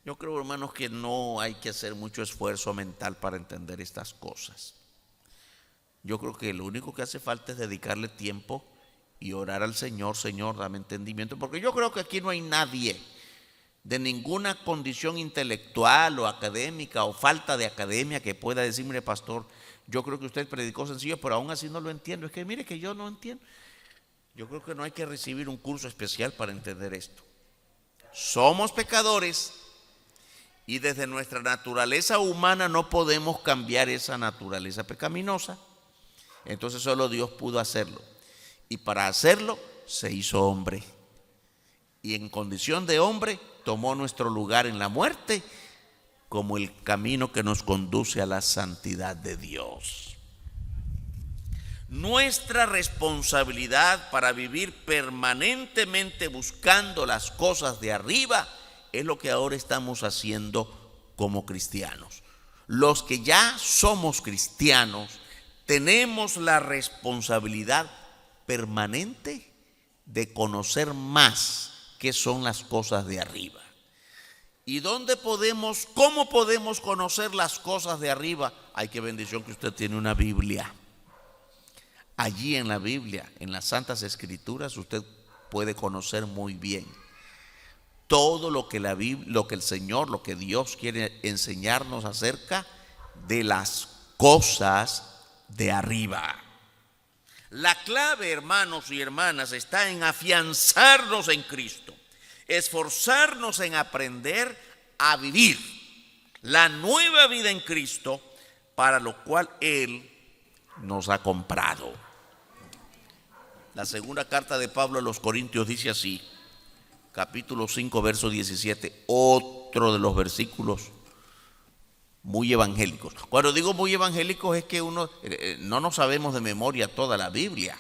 Yo creo, hermanos, que no hay que hacer mucho esfuerzo mental para entender estas cosas. Yo creo que lo único que hace falta es dedicarle tiempo y orar al Señor: Señor, dame entendimiento, porque yo creo que aquí no hay nadie de ninguna condición intelectual o académica o falta de academia que pueda decir: mire, pastor, yo creo que usted predicó sencillo, pero aún así no lo entiendo. Es que mire que yo no entiendo. Yo creo que no hay que recibir un curso especial para entender esto. Somos pecadores y desde nuestra naturaleza humana no podemos cambiar esa naturaleza pecaminosa. Entonces solo Dios pudo hacerlo. Y para hacerlo se hizo hombre. Y en condición de hombre tomó nuestro lugar en la muerte como el camino que nos conduce a la santidad de Dios. Nuestra responsabilidad para vivir permanentemente buscando las cosas de arriba es lo que ahora estamos haciendo como cristianos. Los que ya somos cristianos tenemos la responsabilidad permanente de conocer más qué son las cosas de arriba. ¿Y cómo podemos conocer las cosas de arriba? Ay, qué bendición que usted tiene una Biblia. Allí en la Biblia, en las Santas Escrituras, usted puede conocer muy bien todo lo que el Señor, lo que Dios quiere enseñarnos acerca de las cosas de arriba. La clave, hermanos y hermanas, está en afianzarnos en Cristo, esforzarnos en aprender a vivir la nueva vida en Cristo, para lo cual Él nos ha comprado. La segunda carta de Pablo a los Corintios dice así, capítulo 5, verso 17, otro de los versículos muy evangélicos. Cuando digo muy evangélicos es que no nos sabemos de memoria toda la Biblia,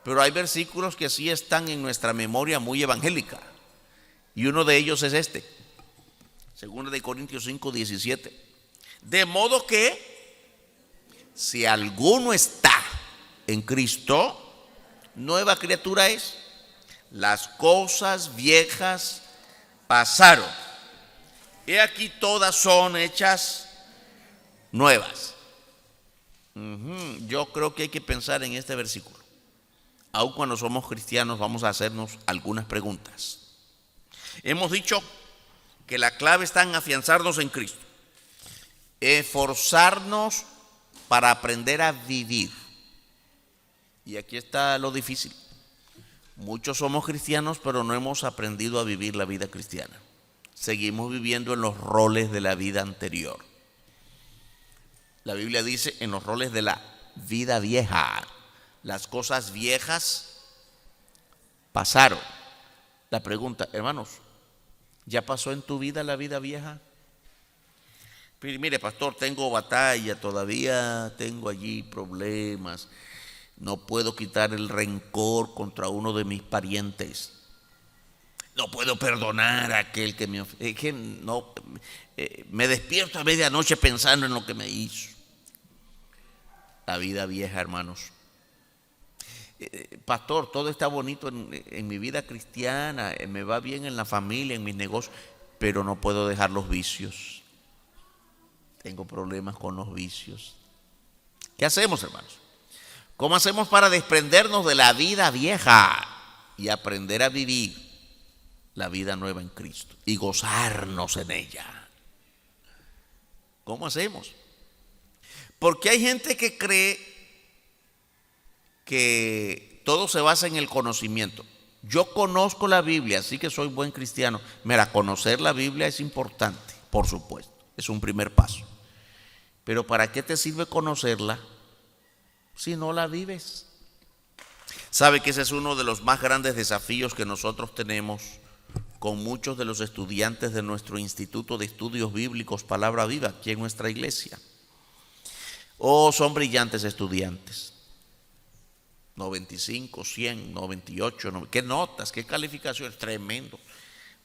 pero hay versículos que sí están en nuestra memoria muy evangélica, y uno de ellos es este, 2 Corintios 5, 17. De modo que si alguno está en Cristo, nueva criatura es. Las cosas viejas pasaron, y aquí todas son hechas nuevas. Yo creo que hay que pensar en este versículo. Aun cuando somos cristianos, vamos a hacernos algunas preguntas. Hemos dicho que la clave está en afianzarnos en Cristo, esforzarnos para aprender a vivir. Y aquí está lo difícil. Muchos somos cristianos, pero no hemos aprendido a vivir la vida cristiana. Seguimos viviendo en los roles de la vida anterior. La Biblia dice en los roles de la vida vieja. Las cosas viejas pasaron. La pregunta, hermanos, ¿ya pasó en tu vida la vida vieja? Mire, pastor, tengo batalla, todavía tengo allí problemas. No puedo quitar el rencor contra uno de mis parientes. No puedo perdonar a aquel que me ofendió. Es que no, me despierto a medianoche pensando en lo que me hizo. La vida vieja, hermanos. Pastor, todo está bonito en mi vida cristiana, me va bien en la familia, en mis negocios, pero no puedo dejar los vicios. Tengo problemas con los vicios. ¿Qué hacemos, hermanos? ¿Cómo hacemos para desprendernos de la vida vieja y aprender a vivir la vida nueva en Cristo y gozarnos en ella? ¿Cómo hacemos? Porque hay gente que cree que todo se basa en el conocimiento. Yo conozco la Biblia, así que soy buen cristiano. Mira, conocer la Biblia es importante, por supuesto, es un primer paso. Pero ¿para qué te sirve conocerla si no la vives? ¿Sabe que ese es uno de los más grandes desafíos que nosotros tenemos con muchos de los estudiantes de nuestro Instituto de Estudios Bíblicos Palabra Viva aquí en nuestra iglesia? Oh, son brillantes estudiantes. 95, 100, 98, ¿qué notas? ¿Qué calificaciones? Tremendo.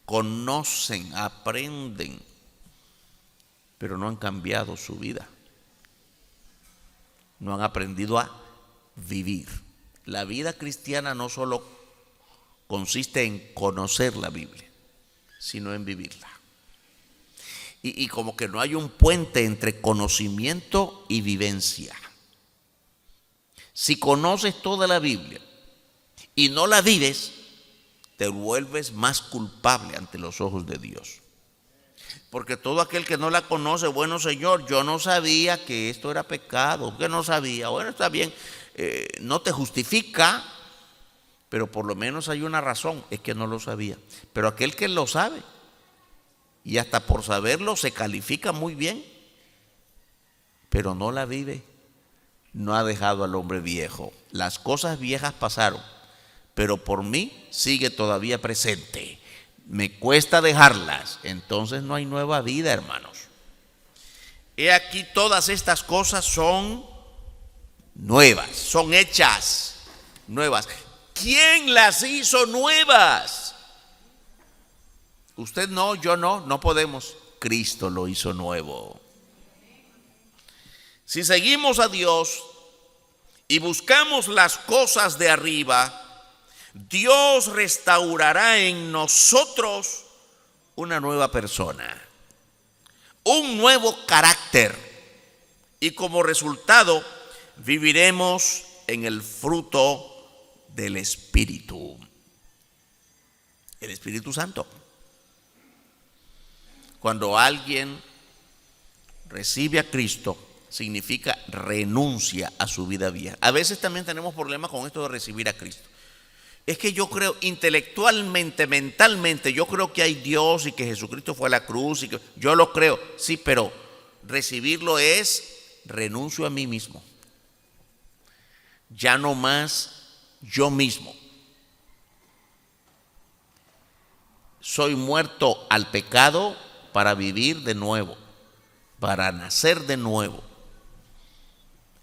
Conocen, aprenden, pero no han cambiado su vida. No han aprendido a vivir. La vida cristiana no solo consiste en conocer la Biblia, sino en vivirla. Y como que no hay un puente entre conocimiento y vivencia. Si conoces toda la Biblia y no la vives, te vuelves más culpable ante los ojos de Dios. Porque todo aquel que no la conoce, bueno, Señor, yo no sabía que esto era pecado, que no sabía. Bueno, está bien, no te justifica, pero por lo menos hay una razón, es que no lo sabía. Pero aquel que lo sabe, y hasta por saberlo se califica muy bien, pero no la vive, no ha dejado al hombre viejo. Las cosas viejas pasaron, pero por mí sigue todavía presente. Me cuesta dejarlas, entonces no hay nueva vida, hermanos. He aquí, todas estas cosas son nuevas, son hechas nuevas. ¿Quién las hizo nuevas? Usted no, yo no podemos. Cristo lo hizo nuevo. Si seguimos a Dios y buscamos las cosas de arriba, Dios restaurará en nosotros una nueva persona, un nuevo carácter, y como resultado viviremos en el fruto del Espíritu, el Espíritu Santo. Cuando alguien recibe a Cristo, significa renuncia a su vida vieja. A veces también tenemos problemas con esto de recibir a Cristo. Es que yo creo intelectualmente, mentalmente, yo creo que hay Dios y que Jesucristo fue a la cruz, y que yo lo creo, sí, pero recibirlo es renuncio a mí mismo. Ya no más yo mismo. Soy muerto al pecado para vivir de nuevo, para nacer de nuevo.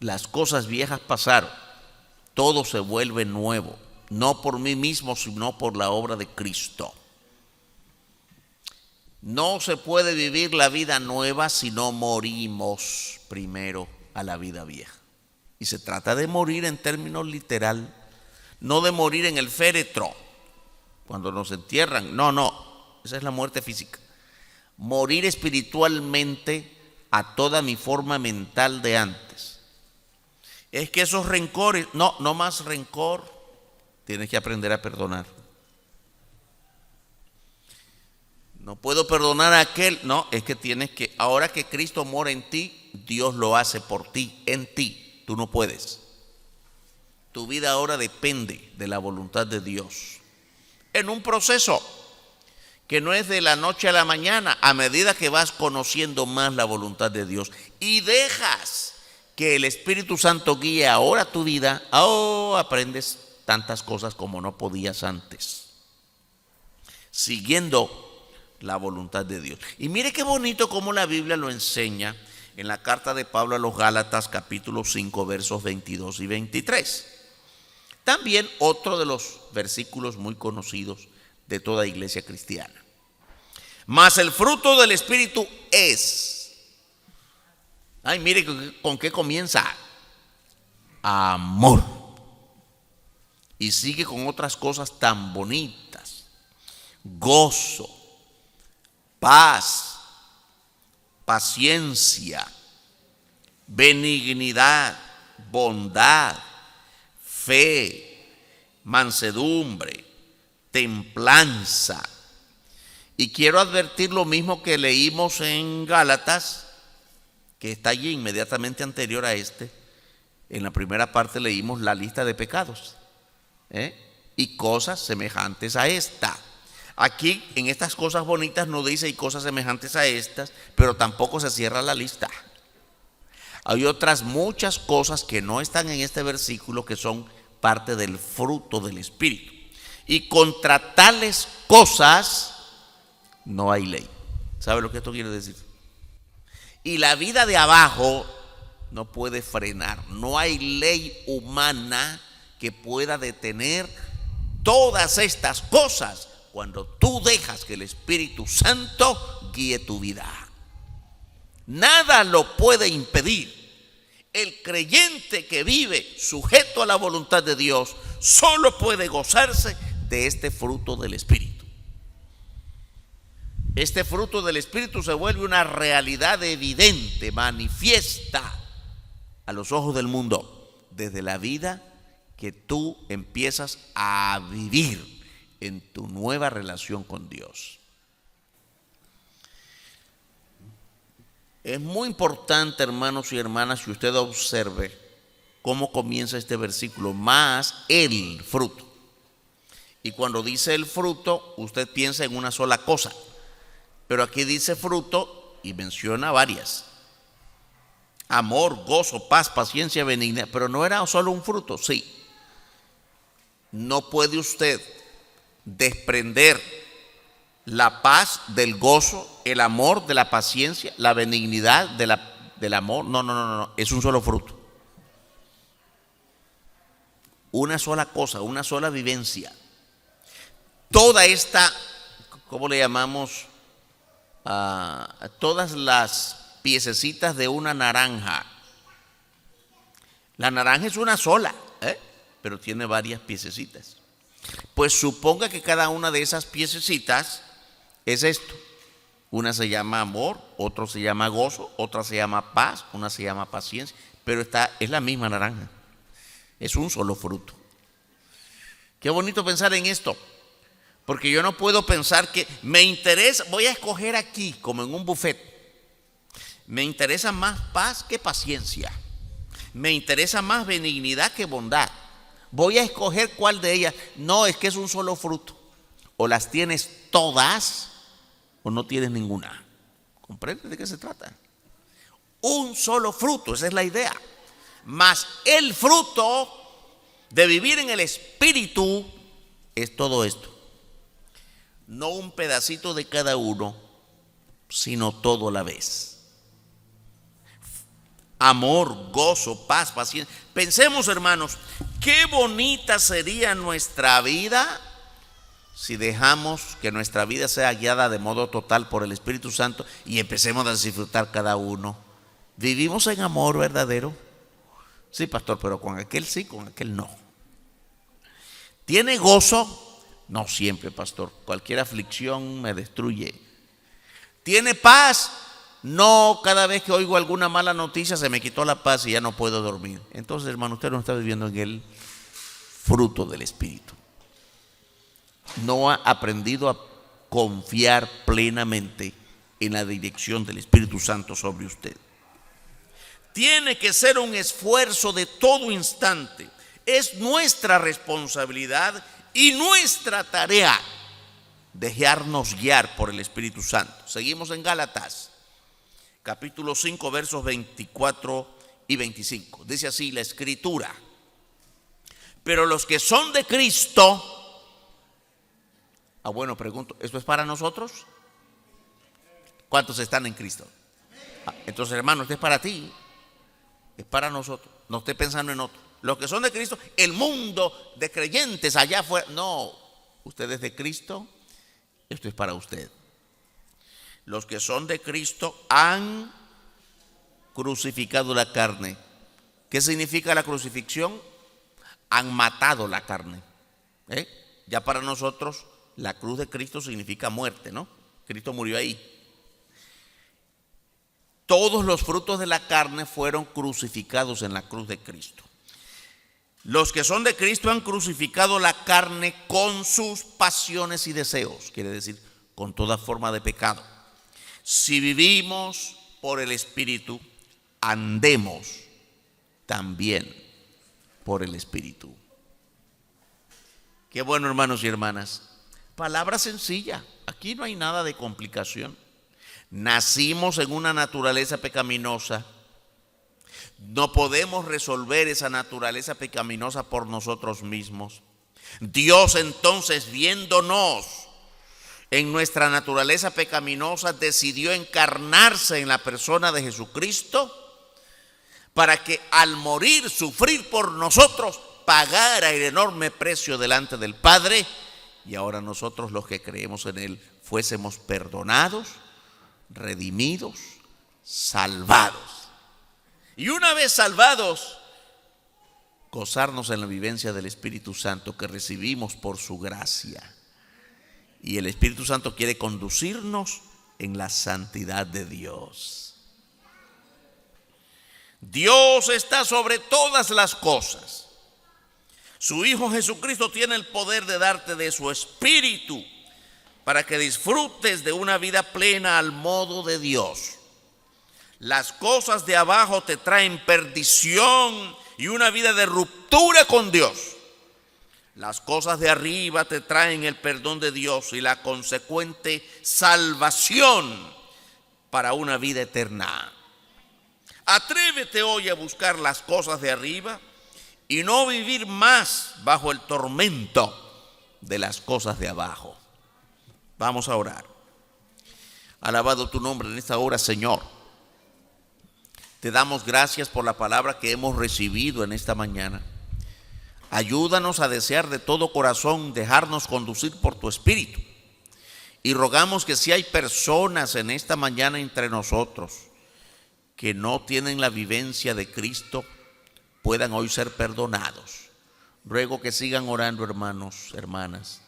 Las cosas viejas pasaron, todo se vuelve nuevo, no por mí mismo, sino por la obra de Cristo. No se puede vivir la vida nueva si no morimos primero a la vida vieja. Y se trata de morir en términos literal, no de morir en el féretro, cuando nos entierran. No, esa es la muerte física. Morir espiritualmente a toda mi forma mental de antes. Es que esos rencores, no más rencor, tienes que aprender a perdonar. No puedo perdonar a aquel, no, es que tienes que, ahora que Cristo mora en ti, Dios lo hace por ti, en ti, tú no puedes. Tu vida ahora depende de la voluntad de Dios. En un proceso que no es de la noche a la mañana, a medida que vas conociendo más la voluntad de Dios y dejas que el Espíritu Santo guíe ahora tu vida, aprendes tantas cosas como no podías antes, siguiendo la voluntad de Dios. Y mire qué bonito cómo la Biblia lo enseña en la carta de Pablo a los Gálatas, capítulo 5, versos 22 y 23. También otro de los versículos muy conocidos de toda iglesia cristiana. Mas el fruto del Espíritu es. Ay, mire con qué comienza. Amor. Y sigue con otras cosas tan bonitas. Gozo, paz, paciencia, benignidad, bondad, fe, mansedumbre, templanza. Y quiero advertir lo mismo que leímos en Gálatas, que está allí inmediatamente anterior a este. En la primera parte leímos la lista de pecados, y cosas semejantes a esta. Aquí en estas cosas bonitas no dice y cosas semejantes a estas, pero tampoco se cierra la lista. Hay otras muchas cosas que no están en este versículo que son parte del fruto del Espíritu. Y contra tales cosas no hay ley. ¿Sabe lo que esto quiere decir? Y la vida de abajo no puede frenar. No hay ley humana que pueda detener todas estas cosas cuando tú dejas que el Espíritu Santo guíe tu vida. Nada lo puede impedir. El creyente que vive sujeto a la voluntad de Dios solo puede gozarse de este fruto del Espíritu. Este fruto del Espíritu se vuelve una realidad evidente, manifiesta a los ojos del mundo desde la vida que tú empiezas a vivir en tu nueva relación con Dios. Es muy importante, hermanos y hermanas, que usted observe cómo comienza este versículo, más el fruto. Y cuando dice el fruto, usted piensa en una sola cosa, pero aquí dice fruto y menciona varias. Amor, gozo, paz, paciencia, benignidad, pero no era solo un fruto, sí. No puede usted desprender la paz del gozo, el amor de la paciencia, la benignidad del amor. No, es un solo fruto. Una sola cosa, una sola vivencia. Toda esta, ¿cómo le llamamos? Todas las piececitas de una naranja. La naranja es una sola, pero tiene varias piececitas. Pues suponga que cada una de esas piececitas es esto. Una se llama amor, otro se llama gozo, otra se llama paz, una se llama paciencia, pero es la misma naranja. Es un solo fruto. Qué bonito pensar en esto, porque yo no puedo pensar que me interesa, voy a escoger aquí como en un buffet. Me interesa más paz que paciencia. Me interesa más benignidad que bondad. Voy a escoger cuál de ellas. No, es que es un solo fruto. O las tienes todas o no tienes ninguna. ¿Comprende de qué se trata? Un solo fruto, esa es la idea. Mas el fruto de vivir en el Espíritu es todo esto. No un pedacito de cada uno, sino todo a la vez. Amor, gozo, paz, paciencia. Pensemos, hermanos, qué bonita sería nuestra vida si dejamos que nuestra vida sea guiada de modo total por el Espíritu Santo y empecemos a disfrutar cada uno. ¿Vivimos en amor verdadero? Sí, pastor, pero con aquel sí, con aquel no. ¿Tiene gozo? No siempre, pastor. Cualquier aflicción me destruye. ¿Tiene paz? No, cada vez que oigo alguna mala noticia se me quitó la paz y ya no puedo dormir. Entonces, hermano, usted no está viviendo en el fruto del Espíritu. No ha aprendido a confiar plenamente en la dirección del Espíritu Santo sobre usted. Tiene que ser un esfuerzo de todo instante. Es nuestra responsabilidad y nuestra tarea dejarnos guiar por el Espíritu Santo. Seguimos en Gálatas, capítulo 5, versos 24 y 25. Dice así la Escritura: pero los que son de Cristo. Bueno, pregunto, ¿esto es para nosotros? ¿Cuántos están en Cristo? Entonces, hermano, este es para ti, es para nosotros. No esté pensando en otro. Los que son de Cristo, el mundo de creyentes allá afuera. No, usted es de Cristo, esto es para usted. Los que son de Cristo han crucificado la carne. ¿Qué significa la crucifixión? Han matado la carne. Ya para nosotros la cruz de Cristo significa muerte, ¿no? Cristo murió ahí. Todos los frutos de la carne fueron crucificados en la cruz de Cristo. Los que son de Cristo han crucificado la carne con sus pasiones y deseos, quiere decir, con toda forma de pecado. Si vivimos por el Espíritu, andemos también por el Espíritu. Qué bueno, hermanos y hermanas. Palabra sencilla, aquí no hay nada de complicación. Nacimos en una naturaleza pecaminosa. No podemos resolver esa naturaleza pecaminosa por nosotros mismos. Dios entonces, viéndonos en nuestra naturaleza pecaminosa, decidió encarnarse en la persona de Jesucristo para que al morir, sufrir por nosotros, pagara el enorme precio delante del Padre, y ahora nosotros los que creemos en Él fuésemos perdonados, redimidos, salvados. Y una vez salvados, gozarnos en la vivencia del Espíritu Santo que recibimos por su gracia. Y el Espíritu Santo quiere conducirnos en la santidad de Dios. Dios está sobre todas las cosas. Su Hijo Jesucristo tiene el poder de darte de su Espíritu para que disfrutes de una vida plena al modo de Dios. Las cosas de abajo te traen perdición y una vida de ruptura con Dios. Las cosas de arriba te traen el perdón de Dios y la consecuente salvación para una vida eterna. Atrévete hoy a buscar las cosas de arriba y no vivir más bajo el tormento de las cosas de abajo. Vamos a orar. Alabado tu nombre en esta hora, Señor. Te damos gracias por la palabra que hemos recibido en esta mañana. Ayúdanos a desear de todo corazón dejarnos conducir por tu Espíritu. Y rogamos que si hay personas en esta mañana entre nosotros que no tienen la vivencia de Cristo, puedan hoy ser perdonados. Ruego que sigan orando, hermanos, hermanas.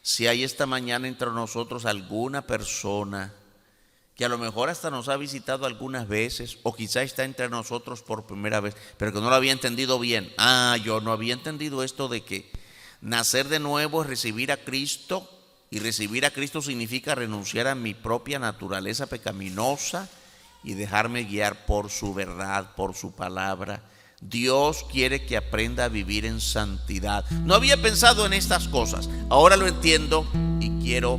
Si hay esta mañana entre nosotros alguna persona que a lo mejor hasta nos ha visitado algunas veces o quizá está entre nosotros por primera vez, pero que no lo había entendido bien. Yo no había entendido esto de que nacer de nuevo es recibir a Cristo, y recibir a Cristo significa renunciar a mi propia naturaleza pecaminosa y dejarme guiar por su verdad, por su palabra. Dios quiere que aprenda a vivir en santidad. No había pensado en estas cosas, ahora lo entiendo y quiero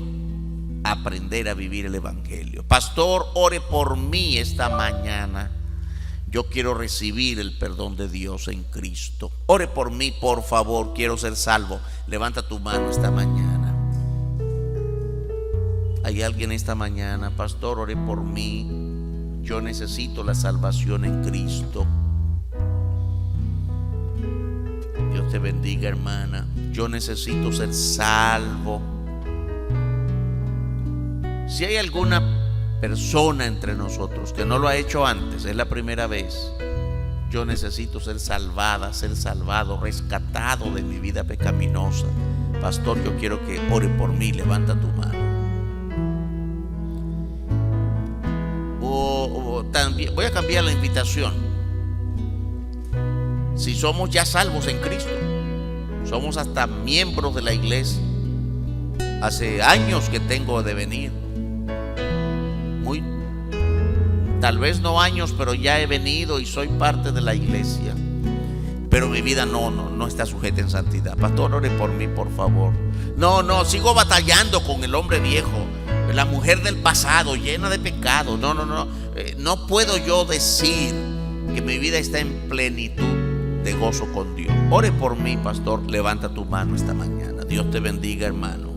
aprender a vivir el Evangelio. Pastor, ore por mí esta mañana. Yo quiero recibir el perdón de Dios en Cristo. Ore por mí, por favor, quiero ser salvo. Levanta tu mano esta mañana. ¿Hay alguien esta mañana? Pastor, ore por mí. Yo necesito la salvación en Cristo. Dios te bendiga, hermana. Yo necesito ser salvo. Si hay alguna persona entre nosotros que no lo ha hecho antes, es la primera vez, yo necesito ser salvada, ser salvado, rescatado de mi vida pecaminosa. Pastor, yo quiero que ore por mí. Levanta tu mano. También voy a cambiar la invitación. Si somos ya salvos en Cristo, somos hasta miembros de la iglesia. Hace años que tengo de venir. Tal vez no años, pero ya he venido y soy parte de la iglesia. Pero mi vida no está sujeta en santidad. Pastor, ore por mí, por favor. No, sigo batallando con el hombre viejo, la mujer del pasado llena de pecado. No puedo yo decir que mi vida está en plenitud de gozo con Dios. Ore por mí, pastor. Levanta tu mano esta mañana. Dios te bendiga, hermano.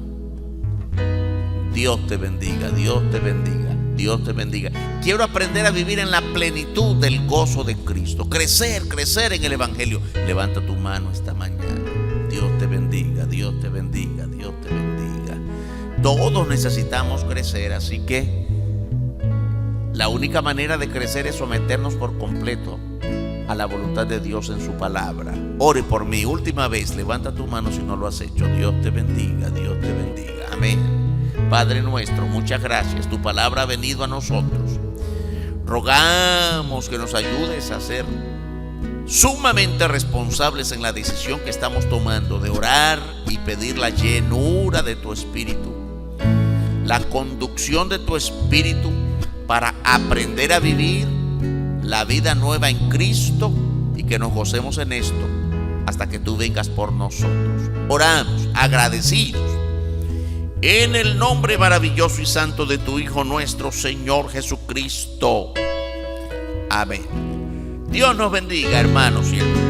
Dios te bendiga, Dios te bendiga. Dios te bendiga. Quiero aprender a vivir en la plenitud del gozo de Cristo. Crecer en el Evangelio. Levanta tu mano esta mañana. Dios te bendiga, Dios te bendiga, Dios te bendiga. Todos necesitamos crecer, así que la única manera de crecer es someternos por completo a la voluntad de Dios en su palabra. Ore por mí, última vez, levanta tu mano si no lo has hecho. Dios te bendiga, Dios te bendiga. Amén. Padre nuestro, muchas gracias. Tu palabra ha venido a nosotros. Rogamos que nos ayudes a ser sumamente responsables en la decisión que estamos tomando de orar y pedir la llenura de tu Espíritu, la conducción de tu Espíritu para aprender a vivir la vida nueva en Cristo y que nos gocemos en esto hasta que tú vengas por nosotros. Oramos agradecidos en el nombre maravilloso y santo de tu Hijo nuestro Señor Jesucristo. Amén. Dios nos bendiga, hermanos y hermanas.